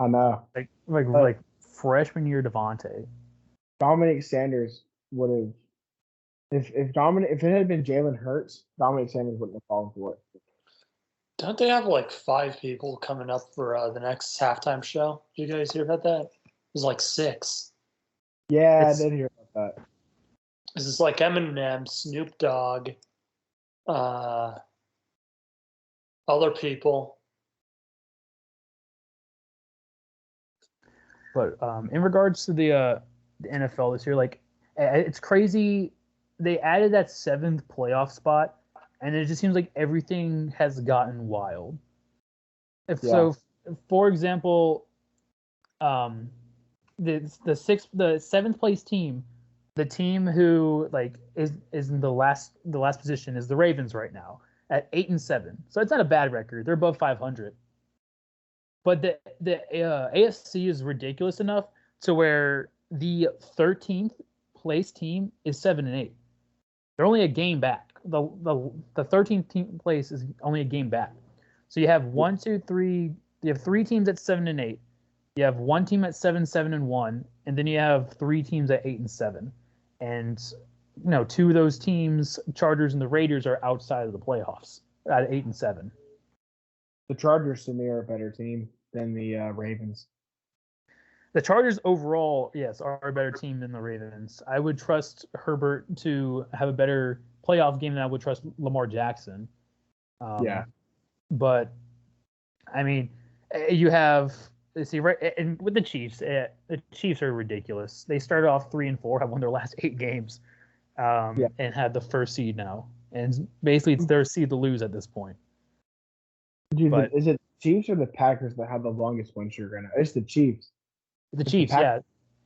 I know. Like freshman year Devontae. Dominic Sanders would have, if it had been Jalen Hurts, Dominic Sanders wouldn't have fallen for it. Don't they have like 5 people coming up for the next halftime show? Did you guys hear about that? was like 6. Yeah, It's- I did hear about that. This is like Eminem, Snoop Dogg, other people. But in regards to the NFL this year, like it's crazy. They added that 7th playoff spot, and it just seems like everything has gotten wild. So, for example, the 7th place team, the team who like is in the last position is the Ravens right now at 8-7. So it's not a bad record. They're above 500. But the AFC is ridiculous enough to where the 13th place team is 7-8. They're only a game back. The 13th place is only a game back. So you have 1, 2, 3. You have 3 teams at 7-8. You have 1 team at 7-7-1, and then you have 3 teams at 8-7. And 2 of those teams, Chargers and the Raiders, are outside of the playoffs at 8-7. The Chargers to me are a better team than the Ravens. The Chargers overall, yes, are a better team than the Ravens. I would trust Herbert to have a better playoff game than I would trust Lamar Jackson. Yeah. But, I mean, you have, right, and with the Chiefs are ridiculous. They started off 3-4, have won their last 8 games, and had the first seed now. And basically, it's their seed to lose at this point. Dude, is it Chiefs or the Packers that have the longest win streak right now? It's the Chiefs. The Chiefs, yeah.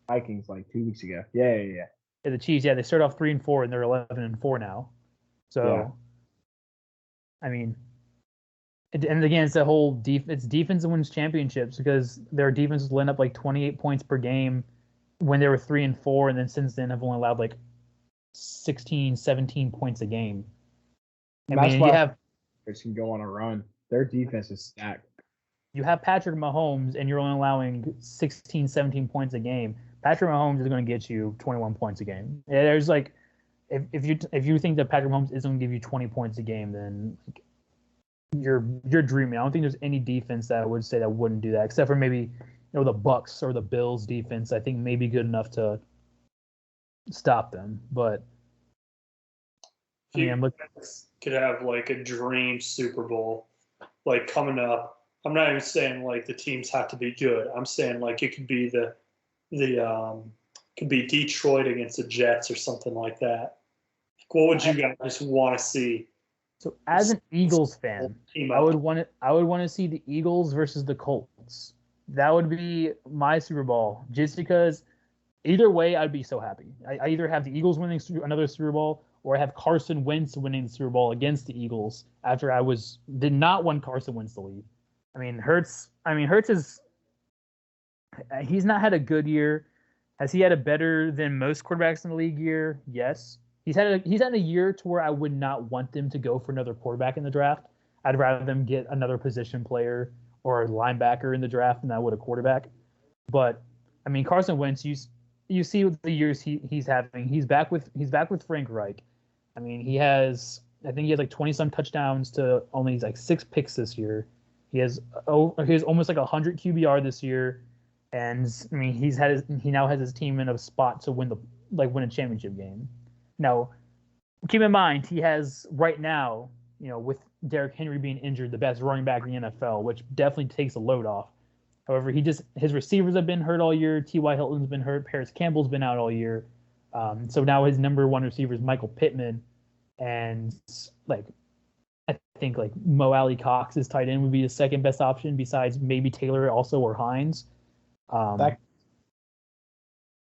Vikings like 2 weeks ago. Yeah. The Chiefs, yeah. They started off 3-4 and they're 11-4 now. So, I mean, and again, it's the whole it's defense that wins championships because their defenses will end up like 28 points per game when they were 3-4, and then since then have only allowed like 16, 17 points a game. I mean, you have can go on a run. Their defense is stacked. You have Patrick Mahomes, and you're only allowing 16, 17 points a game. Patrick Mahomes is going to get you 21 points a game. There's like, if you think that Patrick Mahomes isn't going to give you 20 points a game, then you're dreaming. I don't think there's any defense that would say that wouldn't do that, except for maybe the Bucks or the Bills defense. I think may be good enough to stop them, but could have like a dream Super Bowl. Like coming up, I'm not even saying like the teams have to be good. I'm saying like it could be could be Detroit against the Jets or something like that. What would you guys want to see? So as an Eagles fan, I would want to see the Eagles versus the Colts. That would be my Super Bowl, just because either way I'd be so happy. I either have the Eagles winning another Super Bowl, or I have Carson Wentz winning the Super Bowl against the Eagles after I did not want Carson Wentz to leave. Hurts is he's not had a good year. Has he had a better than most quarterbacks in the league year? Yes. He's had a year to where I would not want them to go for another quarterback in the draft. I'd rather them get another position player or a linebacker in the draft than I would a quarterback. But Carson Wentz, you see what the years he's having. He's back with Frank Reich. I think he has like 20-some touchdowns to only like 6 picks this year. He has almost like 100 QBR this year, and he now has his team in a spot to win a championship game. Now, keep in mind he has right now, with Derrick Henry being injured, the best running back in the NFL, which definitely takes a load off. However, his receivers have been hurt all year. T.Y. Hilton's been hurt. Paris Campbell's been out all year. So now his number 1 receiver is Michael Pittman, and I think Mo Alley Cox, his tight end, would be the second best option besides maybe Taylor also or Hines.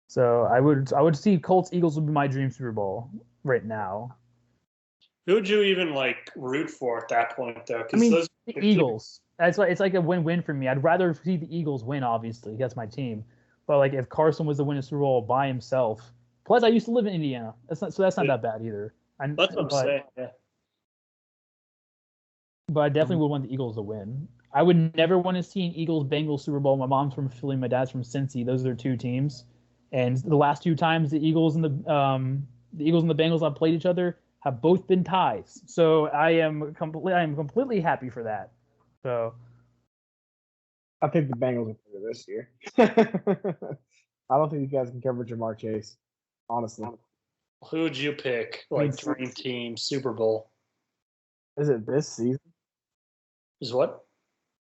So I would see Colts Eagles would be my dream Super Bowl right now. Who would you even root for at that point though? The Eagles. That's why it's like a win-win for me. I'd rather see the Eagles win. Obviously, that's my team. But if Carson was to win a Super Bowl by himself, plus I used to live in Indiana. That's not that bad either. That's what I'm saying. Yeah. But I definitely would want the Eagles to win. I would never want to see an Eagles-Bengals Super Bowl. My mom's from Philly, my dad's from Cincy. Those are their 2 teams. And the last 2 times the Eagles and the Bengals have played each other have both been ties. So I am completely happy for that. So I think the Bengals are better this year. I don't think you guys can cover Jamar Chase, honestly. Who'd you pick? Like dream team, Super Bowl. Is it this season? Is what?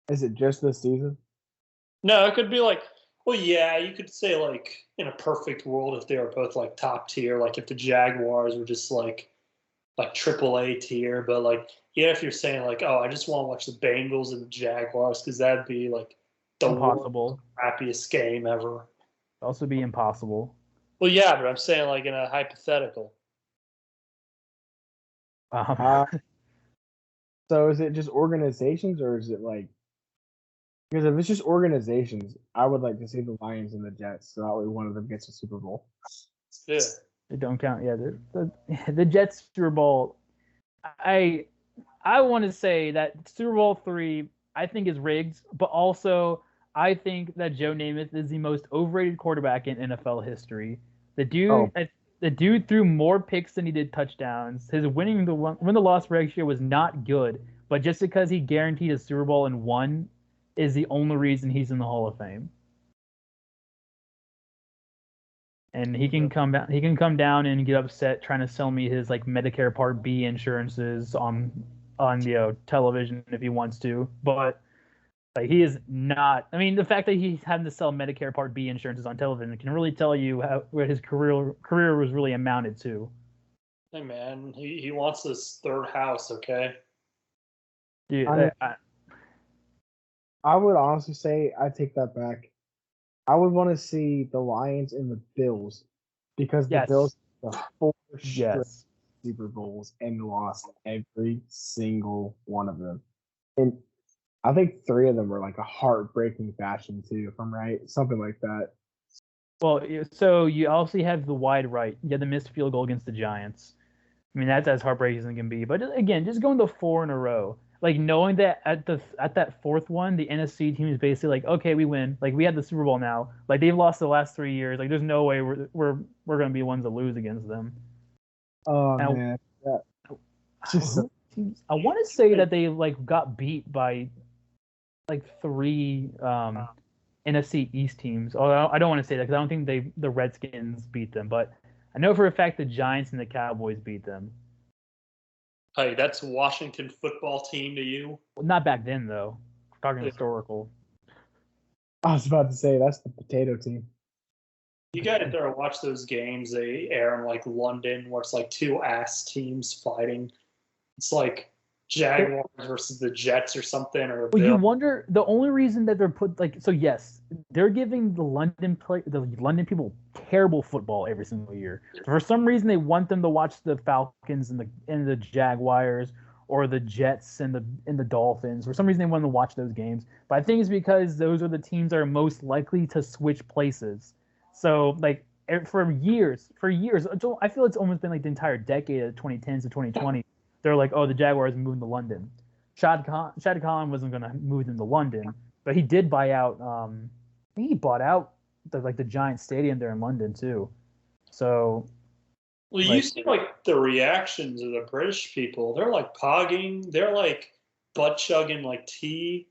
Is it just this season? No, it could be like, well, yeah, you could say like in a perfect world if they were both like top tier, like if the Jaguars were just like AAA tier, but like yeah, if you're saying like, oh, I just want to watch the Bengals and the Jaguars because that'd be like the Impossible. happiest game ever. Also be impossible. Well, yeah, but I'm saying like in a hypothetical. So is it just organizations or is it like? Because if it's just organizations, I would like to see the Lions and the Jets, so that way one of them gets a Super Bowl. Yeah. They don't count. Yeah, the Jets Super Bowl. I want to say that Super Bowl 3 I think is rigged, but also I think that Joe Namath is the most overrated quarterback in NFL history. The dude threw more picks than he did touchdowns. His win-to-loss ratio was not good, but just because he guaranteed a Super Bowl and won is the only reason he's in the Hall of Fame. And he can come down and get upset trying to sell me his like Medicare Part B insurances on television if he wants to, but like he is not. I mean, the fact that he's having to sell Medicare Part B insurances on television can really tell you what his career was really amounted to. Hey man, he wants this third house, okay? Dude, I would honestly say I take that back. I would want to see the Lions and the Bills because the Bills the 4 straight Super Bowls and lost every single one of them. And I think 3 of them were like a heartbreaking fashion too, if I'm right. Something like that. Well, so you also have the wide right. You had the missed field goal against the Giants. I mean, that's as heartbreaking as it can be. But again, just going to 4 in a row. Like knowing that at that 4th one, the NFC team is basically like, okay, we win. Like we have the Super Bowl now. Like they've lost the last 3 years. Like there's no way we're gonna be ones that lose against them. Oh man, yeah. I want to say that they like got beat by like 3 NFC East teams. Oh, I don't want to say that because I don't think the Redskins beat them, but I know for a fact the Giants and the Cowboys beat them. Hey, that's Washington football team to you? Well, not back then, though. We're talking historical. I was about to say, that's the potato team. You got to there watch those games. They air in, like, London, where it's, like, 2 ass teams fighting. It's, like, Jaguars versus the Jets or something. Or well, you wonder, the only reason that they're put, like, so, yes, they're giving the London people terrible football every single year. For some reason, they want them to watch the Falcons and the Jaguars or the Jets and the Dolphins. For some reason, they want them to watch those games. But I think it's because those are the teams that are most likely to switch places. So, like, for years, I feel it's almost been like the entire decade of 2010s to 2020. They're like, oh, the Jaguars are moving to London. Shad Khan wasn't going to move them to London, but he did buy out. I think he bought out the Giant Stadium there in London too. So, well, you see like the reactions of the British people. They're like pogging. They're like butt chugging like tea.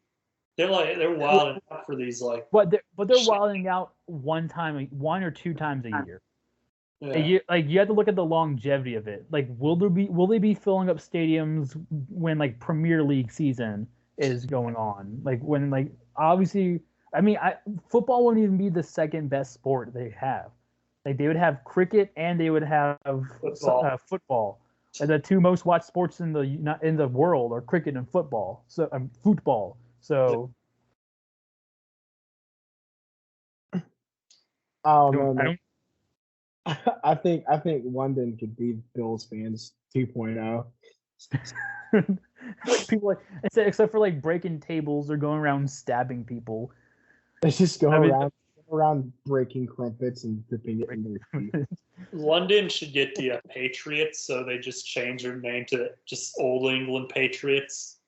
They're wilding out for these like. But they're wilding out one or 2 times a year. Yeah. You have to look at the longevity of it. Like, will they be filling up stadiums when like Premier League season is going on? Like when like obviously, I mean, football wouldn't even be the second best sport they have. Like they would have cricket and they would have football. And the 2 most watched sports in the world are cricket and football. So football. So. Oh no. I think London could be Bills fans 2.0. People like except for like breaking tables or going around stabbing people. They just go around breaking crumpets and dipping it in their teeth. London should get the Patriots, so they just change their name to just Old England Patriots.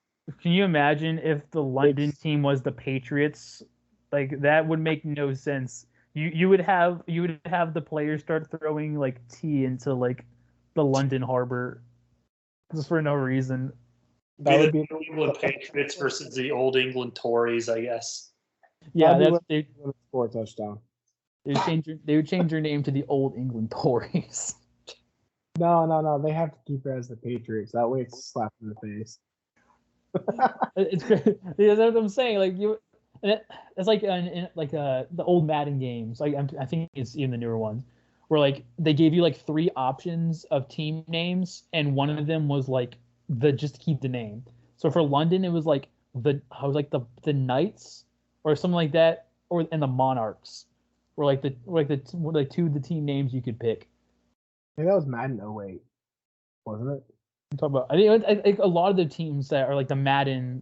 Can you imagine if the London team was the Patriots? Like that would make no sense. You would have the players start throwing like tea into like the London harbor just for no reason. That would be the New England Patriots versus the Old England Tories, I guess. Yeah, That'd be that's when they score a touchdown. they would change your name to the Old England Tories. No. They have to keep it as the Patriots. That way it's a slap in the face. It's that's what I'm saying. Like it's like the old Madden games. Like I think it's even the newer ones, where like they gave you like 3 options of team names, and one of them was like just to keep the name. So for London, it was like the Knights or something like that, and the Monarchs were like the 2 of the team names you could pick. I think that was Madden 08, wasn't it? I'm talking about. I think a lot of the teams that are like the Madden,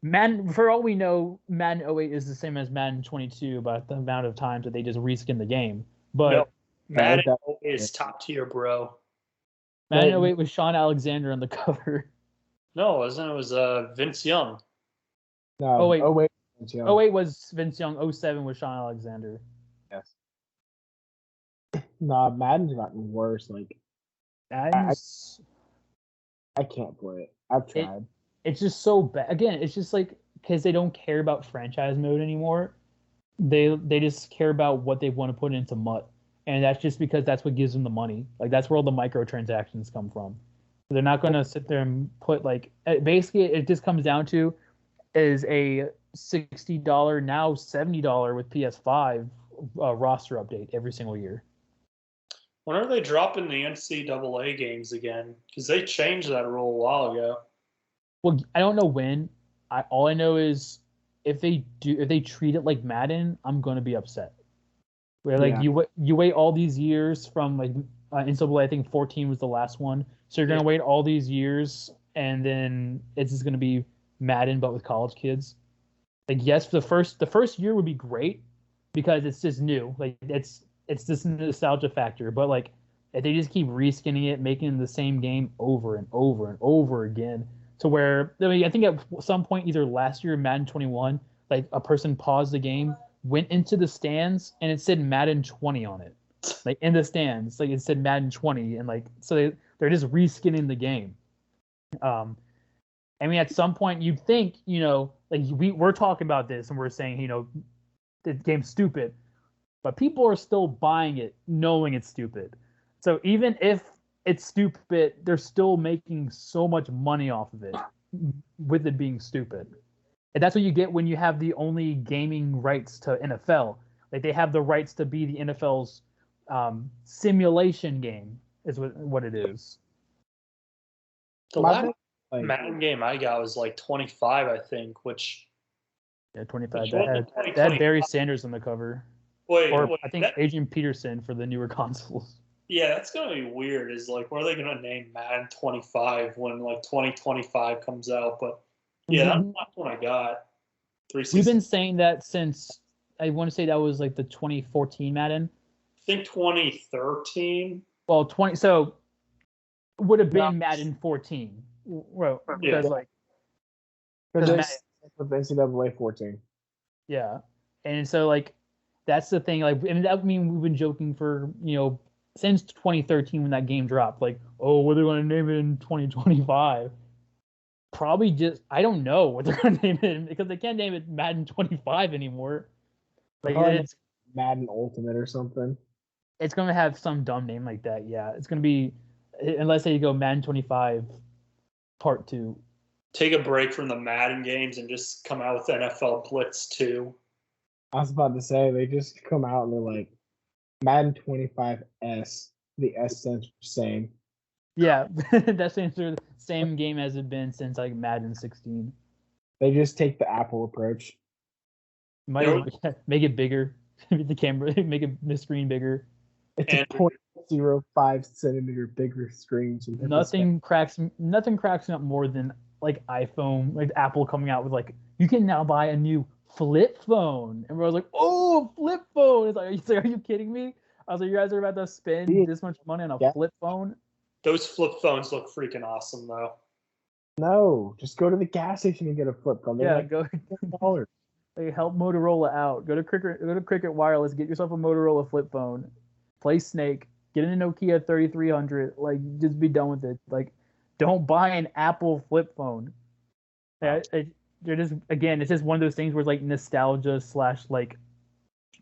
Madden, for all we know, Madden 08 is the same as Madden 22 about the amount of times that they just reskin the game. But No, Madden is top tier, bro. Madden 08 was Sean Alexander on the cover. No, it wasn't. It was Vince Young. No, 08. 08 was Vince Young. 07 was Sean Alexander. Yes. Nah, Madden's gotten worse. Like, I can't play it. I've tried. It's just so bad. Again, it's just like because they don't care about franchise mode anymore. They just care about what they want to put into MUT, and that's just because that's what gives them the money. Like that's where all the microtransactions come from. So they're not going to sit there and put like basically it just comes down to is a $60 now $70 with PS5 roster update every single year. When are they dropping the NCAA games again? Because they changed that rule a while ago. Well, I don't know when. All I know is if they treat it like Madden, I'm going to be upset. Where like you wait all these years from like NCAA, I think 14 was the last one. So you're going to wait all these years, and then it's just going to be Madden but with college kids. Like yes, the first year would be great because it's just new. Like it's this nostalgia factor. But like if they just keep reskinning it, making the same game over and over and over again, to where I think at some point either last year or Madden 21, like a person paused the game, went into the stands, and it said Madden 20 on it, like in the stands, like it said Madden 20, and like so they're just reskinning the game. I mean, at some point you'd think, like we're talking about this and we're saying, the game's stupid, but people are still buying it knowing it's stupid. So even if it's stupid, they're still making so much money off of it with it being stupid. And that's what you get when you have the only gaming rights to NFL. Like they have the rights to be the NFL's simulation game is what it is. The last Madden game I got was like 25, I think, which... Yeah, 25. That had Barry Sanders on the cover. Wait, I think Adrian Peterson for the newer consoles. Yeah, that's going to be weird. Is like, what are they going to name Madden 25 when like 2025 comes out? But yeah, that's not what I got. We've been saying that since, I want to say that was like the 2014 Madden. I think 2013. Well, so would have been Madden 14. Well, because because with NCAA 14. Yeah, and so like that's the thing. Like, I mean, we've been joking for since 2013 when that game dropped. Like, oh, what are they going to name it in 2025? Probably just I don't know what they're going to name it because they can't name it Madden 25 anymore. Like it's Madden Ultimate or something. It's going to have some dumb name like that. Yeah, it's going to be unless they go Madden 25 Part 2. Take a break from the Madden games and just come out with NFL Blitz 2. I was about to say they just come out and they're like Madden 25S. The S stands for same. Yeah, that stands for the same game as it's been since like Madden 16. They just take the Apple approach. Make it bigger. The camera, make the screen bigger. It's a 0.05 centimeter bigger screen. So nothing cracks me up more than like iPhone, like Apple coming out with like you can now buy a new flip phone, and we're like, oh, flip phone. It's like, are you kidding me? I was like, you guys are about to spend this much money on a flip phone? Those flip phones look freaking awesome, though. No, just go to the gas station and get a flip phone. They're go. They help Motorola out. Go to Cricket Wireless, get yourself a Motorola flip phone. Play Snake. Get in a Nokia 3300. Like, just be done with it. Like, don't buy an Apple flip phone. they're just again, it's just one of those things where it's like nostalgia slash like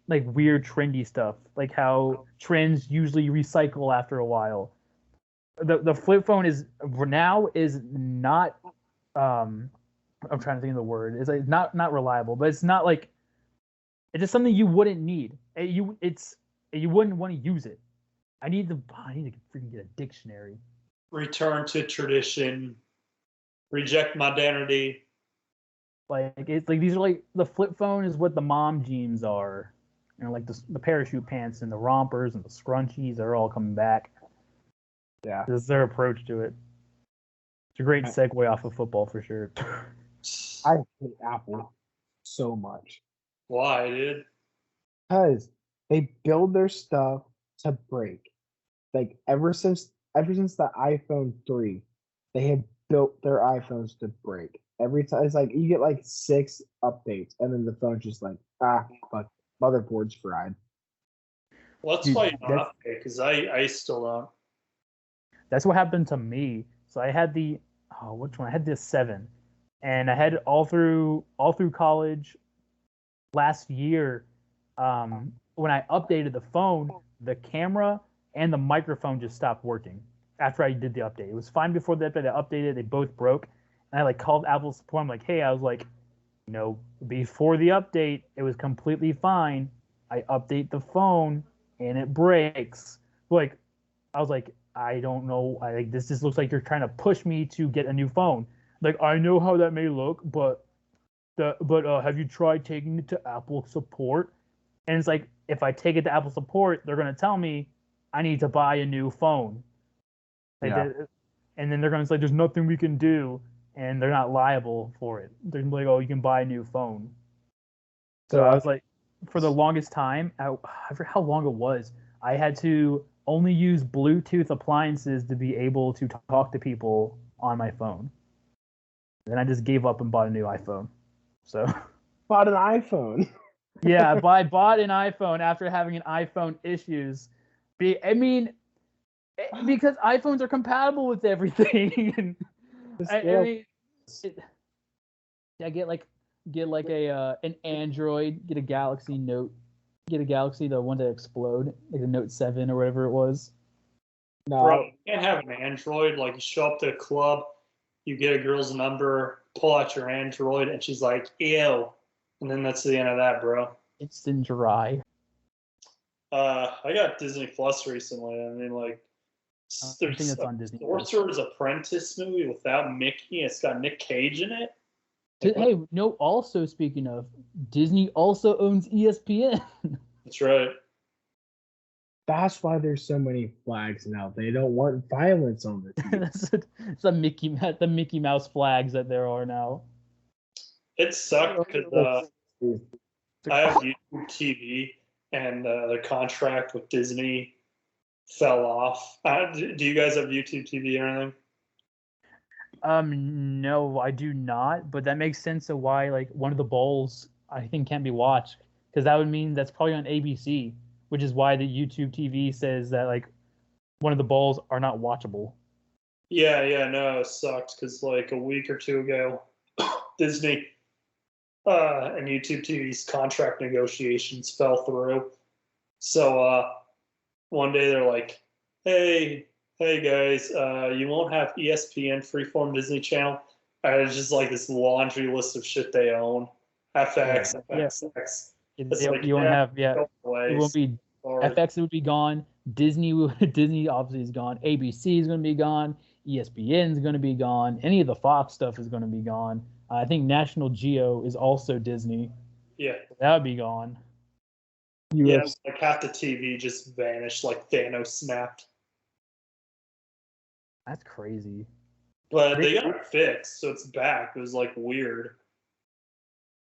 weird trendy stuff, like how trends usually recycle after a while. The flip phone is now is not I'm trying to think of the word. It's like not reliable, but it's not like it's just something you wouldn't need. You wouldn't want to use it. I need to freaking get a dictionary. Return to tradition. Reject modernity. Like it's like these are like the flip phone is what the mom jeans are. You know, like the parachute pants and the rompers and the scrunchies are all coming back. Yeah. This is their approach to it. It's a great segue off of football for sure. I hate Apple so much. Why, dude? Because they build their stuff to break. Like ever since the iPhone 3, they have built their iPhones to break. Every time it's like you get like 6 updates, and then the phone's just like fuck, motherboard's fried. Well, that's why you're not update, because I still don't. That's what happened to me. So I had which one? I had the 7, and I had it all through college. Last year, when I updated the phone, the camera and the microphone just stopped working after I did the update. It was fine before the update. I updated, they both broke, and I like called Apple support. I'm like, hey, I was like, before the update, it was completely fine. I update the phone and it breaks. Like, I was like, I don't know. This just looks like you're trying to push me to get a new phone. Like, I know how that may look, but have you tried taking it to Apple support? And it's like, if I take it to Apple support, they're going to tell me I need to buy a new phone. And then they're going to say, there's nothing we can do. And they're not liable for it. They're like, oh, you can buy a new phone. So I was like, for the longest time, I forget how long it was, I had to only use Bluetooth appliances to be able to talk to people on my phone. And then I just gave up and bought a new iPhone. So bought an iPhone. Yeah, I bought an iPhone after having an iPhone issues. Because iPhones are compatible with everything. I get an Android, get a Galaxy Note, get a Galaxy, the one to explode, like the Note 7 or whatever it was. No, bro, you can't have an Android. Like, you show up to a club, you get a girl's number, pull out your Android, and she's like, ew. And then that's the end of that, bro. Instant dry. I got Disney Plus recently. I mean, like, there's a Sorcerer's Apprentice movie without Mickey. It's got Nick Cage in it. Hey, no, also speaking of, Disney also owns ESPN. That's right. That's why there's so many flags now. They don't want violence on the TV. It's the Mickey Mouse flags that there are now. It sucked because I have YouTube TV, and the contract with Disney fell off. Do you guys have YouTube TV or anything? No, I do not. But that makes sense of why like one of the bowls I think can't be watched, because that would mean that's probably on ABC, which is why the YouTube TV says that like one of the bowls are not watchable. Yeah, no, it sucked because like a week or two ago, Disney and YouTube TV's contract negotiations fell through. So one day they're like, hey guys, you won't have ESPN, Freeform, Disney Channel. And it's just like this laundry list of shit they own. FX. You won't have, it won't be, FX would be gone. Disney obviously is gone. ABC is going to be gone. ESPN is going to be gone. Any of the Fox stuff is going to be gone. I think National Geo is also Disney. Yeah. That would be gone. Yeah, like half the TV just vanished, like Thanos snapped. That's crazy. But they got it fixed, so it's back. It was like weird.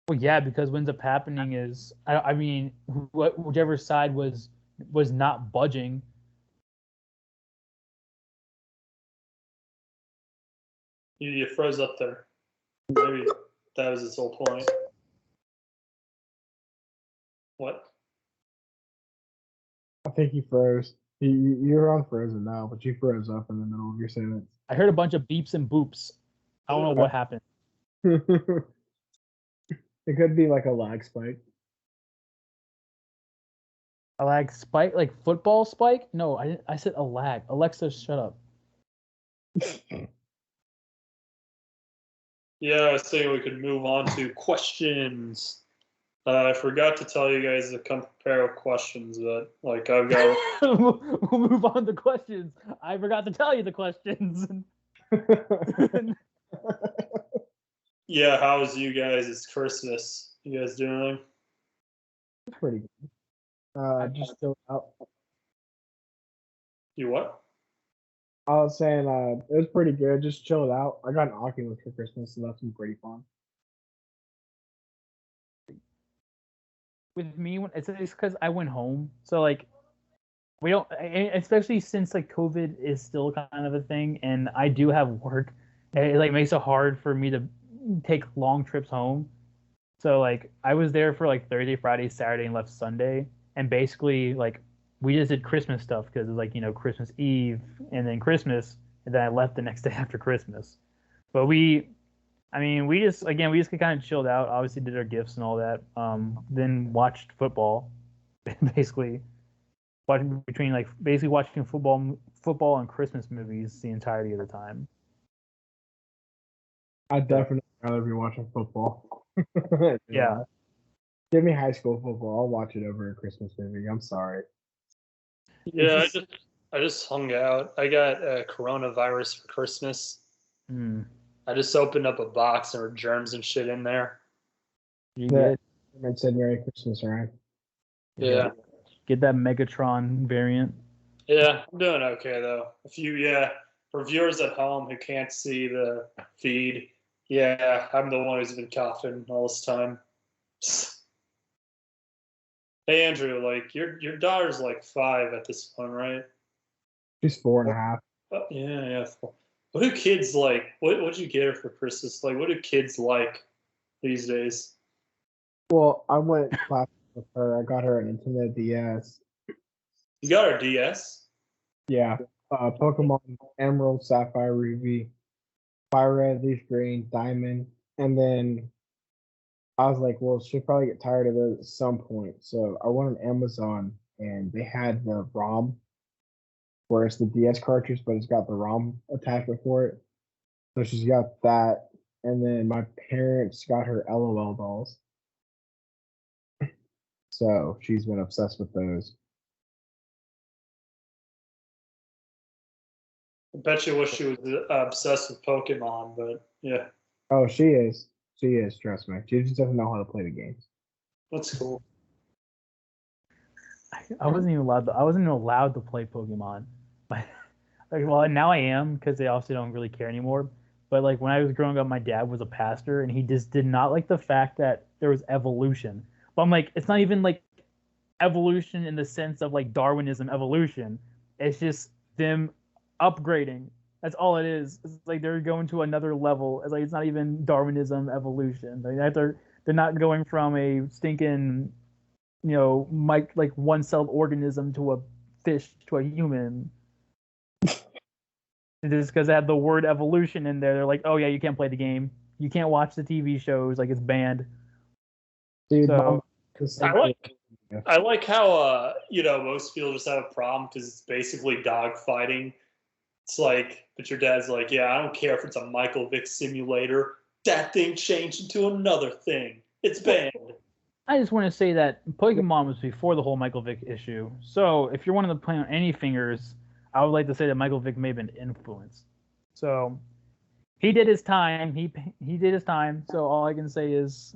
Well, yeah, because what ends up happening is, I mean, whichever side was not budging. You froze up there. Maybe that was his whole point. What? I think you froze. You're unfrozen now, but you froze up in the middle of your sentence. I heard a bunch of beeps and boops. I don't know what happened. It could be like a lag spike. A lag spike, like football spike? No, I didn't. I said a lag. Alexa, shut up. Yeah, I was thinking we could move on to questions. I forgot to tell you guys to come prepare with questions, but like I've got. We'll move on to questions. I forgot to tell you the questions. Yeah, how was you guys? It's Christmas. You guys doing anything? It's pretty good. Just still out. You what? I was saying it was pretty good. Just chilled out. I got an Oculus for Christmas, so that's been pretty fun. With me, it's because I went home, so like we don't, especially since like COVID is still kind of a thing, and I do have work. It like makes it hard for me to take long trips home. So like I was there for like Thursday, Friday, Saturday, and left Sunday, and basically like we just did Christmas stuff because it's like Christmas Eve and then Christmas, and then I left the next day after Christmas. But we just kind of chilled out. Obviously, did our gifts and all that. Then watched football, basically watching football and Christmas movies the entirety of the time. I'd definitely rather be watching football. Yeah. Give me high school football. I'll watch it over a Christmas movie. I'm sorry. Yeah, I just hung out. I got coronavirus for Christmas. I just opened up a box and there were germs and shit in there. You good? It said Merry Christmas, right? Yeah. Get that Megatron variant. Yeah, I'm doing okay though. For viewers at home who can't see the feed, yeah, I'm the one who's been coughing all this time. Hey Andrew, like your daughter's like 5 at this point, right? She's 4.5. Yeah. What do kids like? What'd you get her for Christmas? Like, what do kids like these days? Well, I went class with her. I got her an Nintendo DS. You got her DS? Yeah. Pokemon Emerald, Sapphire, Ruby, Fire Red, Leaf Green, Diamond, and then I was like, well, she'll probably get tired of it at some point. So I went on Amazon and they had the ROM, where it's the DS cartridge, but it's got the ROM attachment for it. So she's got that. And then my parents got her LOL dolls. So she's been obsessed with those. I bet you wish she was obsessed with Pokemon, but yeah, Oh, she is. She is, trust me. She just doesn't know how to play the games. that's cool. I wasn't even allowed to play Pokemon. Well, now I am because they also don't really care anymore. But like when I was growing up, my dad was a pastor, and he just did not like the fact that there was evolution. But I'm like, it's not even like evolution in the sense of like Darwinism evolution. It's just them upgrading. That's all it is. It's like they're going to another level. It's like it's not even Darwinism evolution. Like they're not going from a stinking, like one-celled organism to a fish to a human. Just because they have the word evolution in there, they're like, oh yeah, you can't play the game. You can't watch the TV shows. Like it's banned. Dude, So, I like how most people just have a problem because it's basically dog fighting. It's like, but your dad's like, yeah, I don't care if it's a Michael Vick simulator. That thing changed into another thing. It's banned. I just want to say that Pokemon was before the whole Michael Vick issue. So if you're one of the playing on any fingers, I would like to say that Michael Vick may have been influenced. So he did his time. He did his time. So all I can say is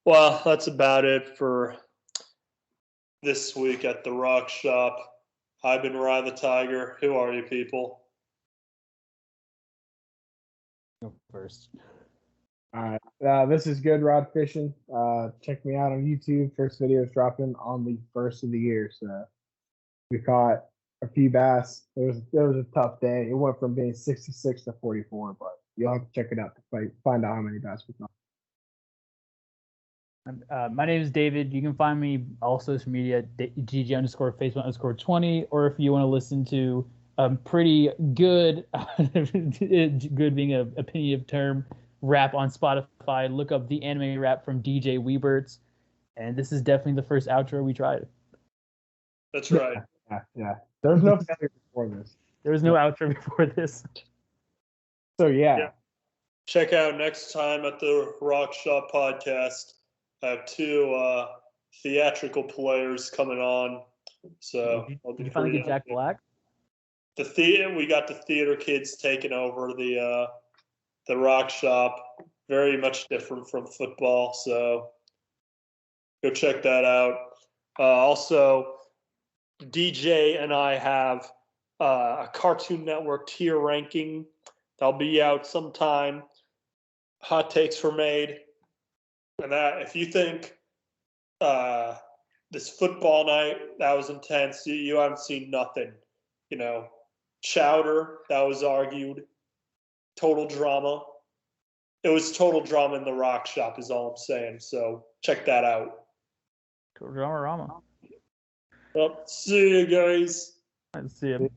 Well, that's about it for this week at the Rock Shop. I've been Rye the Tiger. Who are you people? Go first. All right. This is Good Rod Fishing. Check me out on YouTube. First video is dropping on the first of the year. So we caught a few bass. It was a tough day. It went from being 66 to 44, but you'll have to check it out to find out how many bass we caught. My name is David. You can find me all social media at GG_Facebook_20, or if you want to listen to pretty good, good being an opinionative term, rap on Spotify, look up the anime rap from DJ Weeberts. And this is definitely the first outro we tried. That's right. Yeah. There was no failure before this. There was no outro before this. So yeah. Check out next time at the Rock Shop podcast. I have two theatrical players coming on. So Did you finally get Jack Black? We got the theater kids taking over the Rock Shop. Very much different from football, so go check that out. Also, DJ and I have a Cartoon Network tier ranking. That'll be out sometime. Hot takes were made. And that, if you think this football night, that was intense, you haven't seen nothing. You know, Chowder, that was argued. Total drama. It was total drama in the Rock Shop is all I'm saying. So check that out. Total drama. Well, see you guys. See you.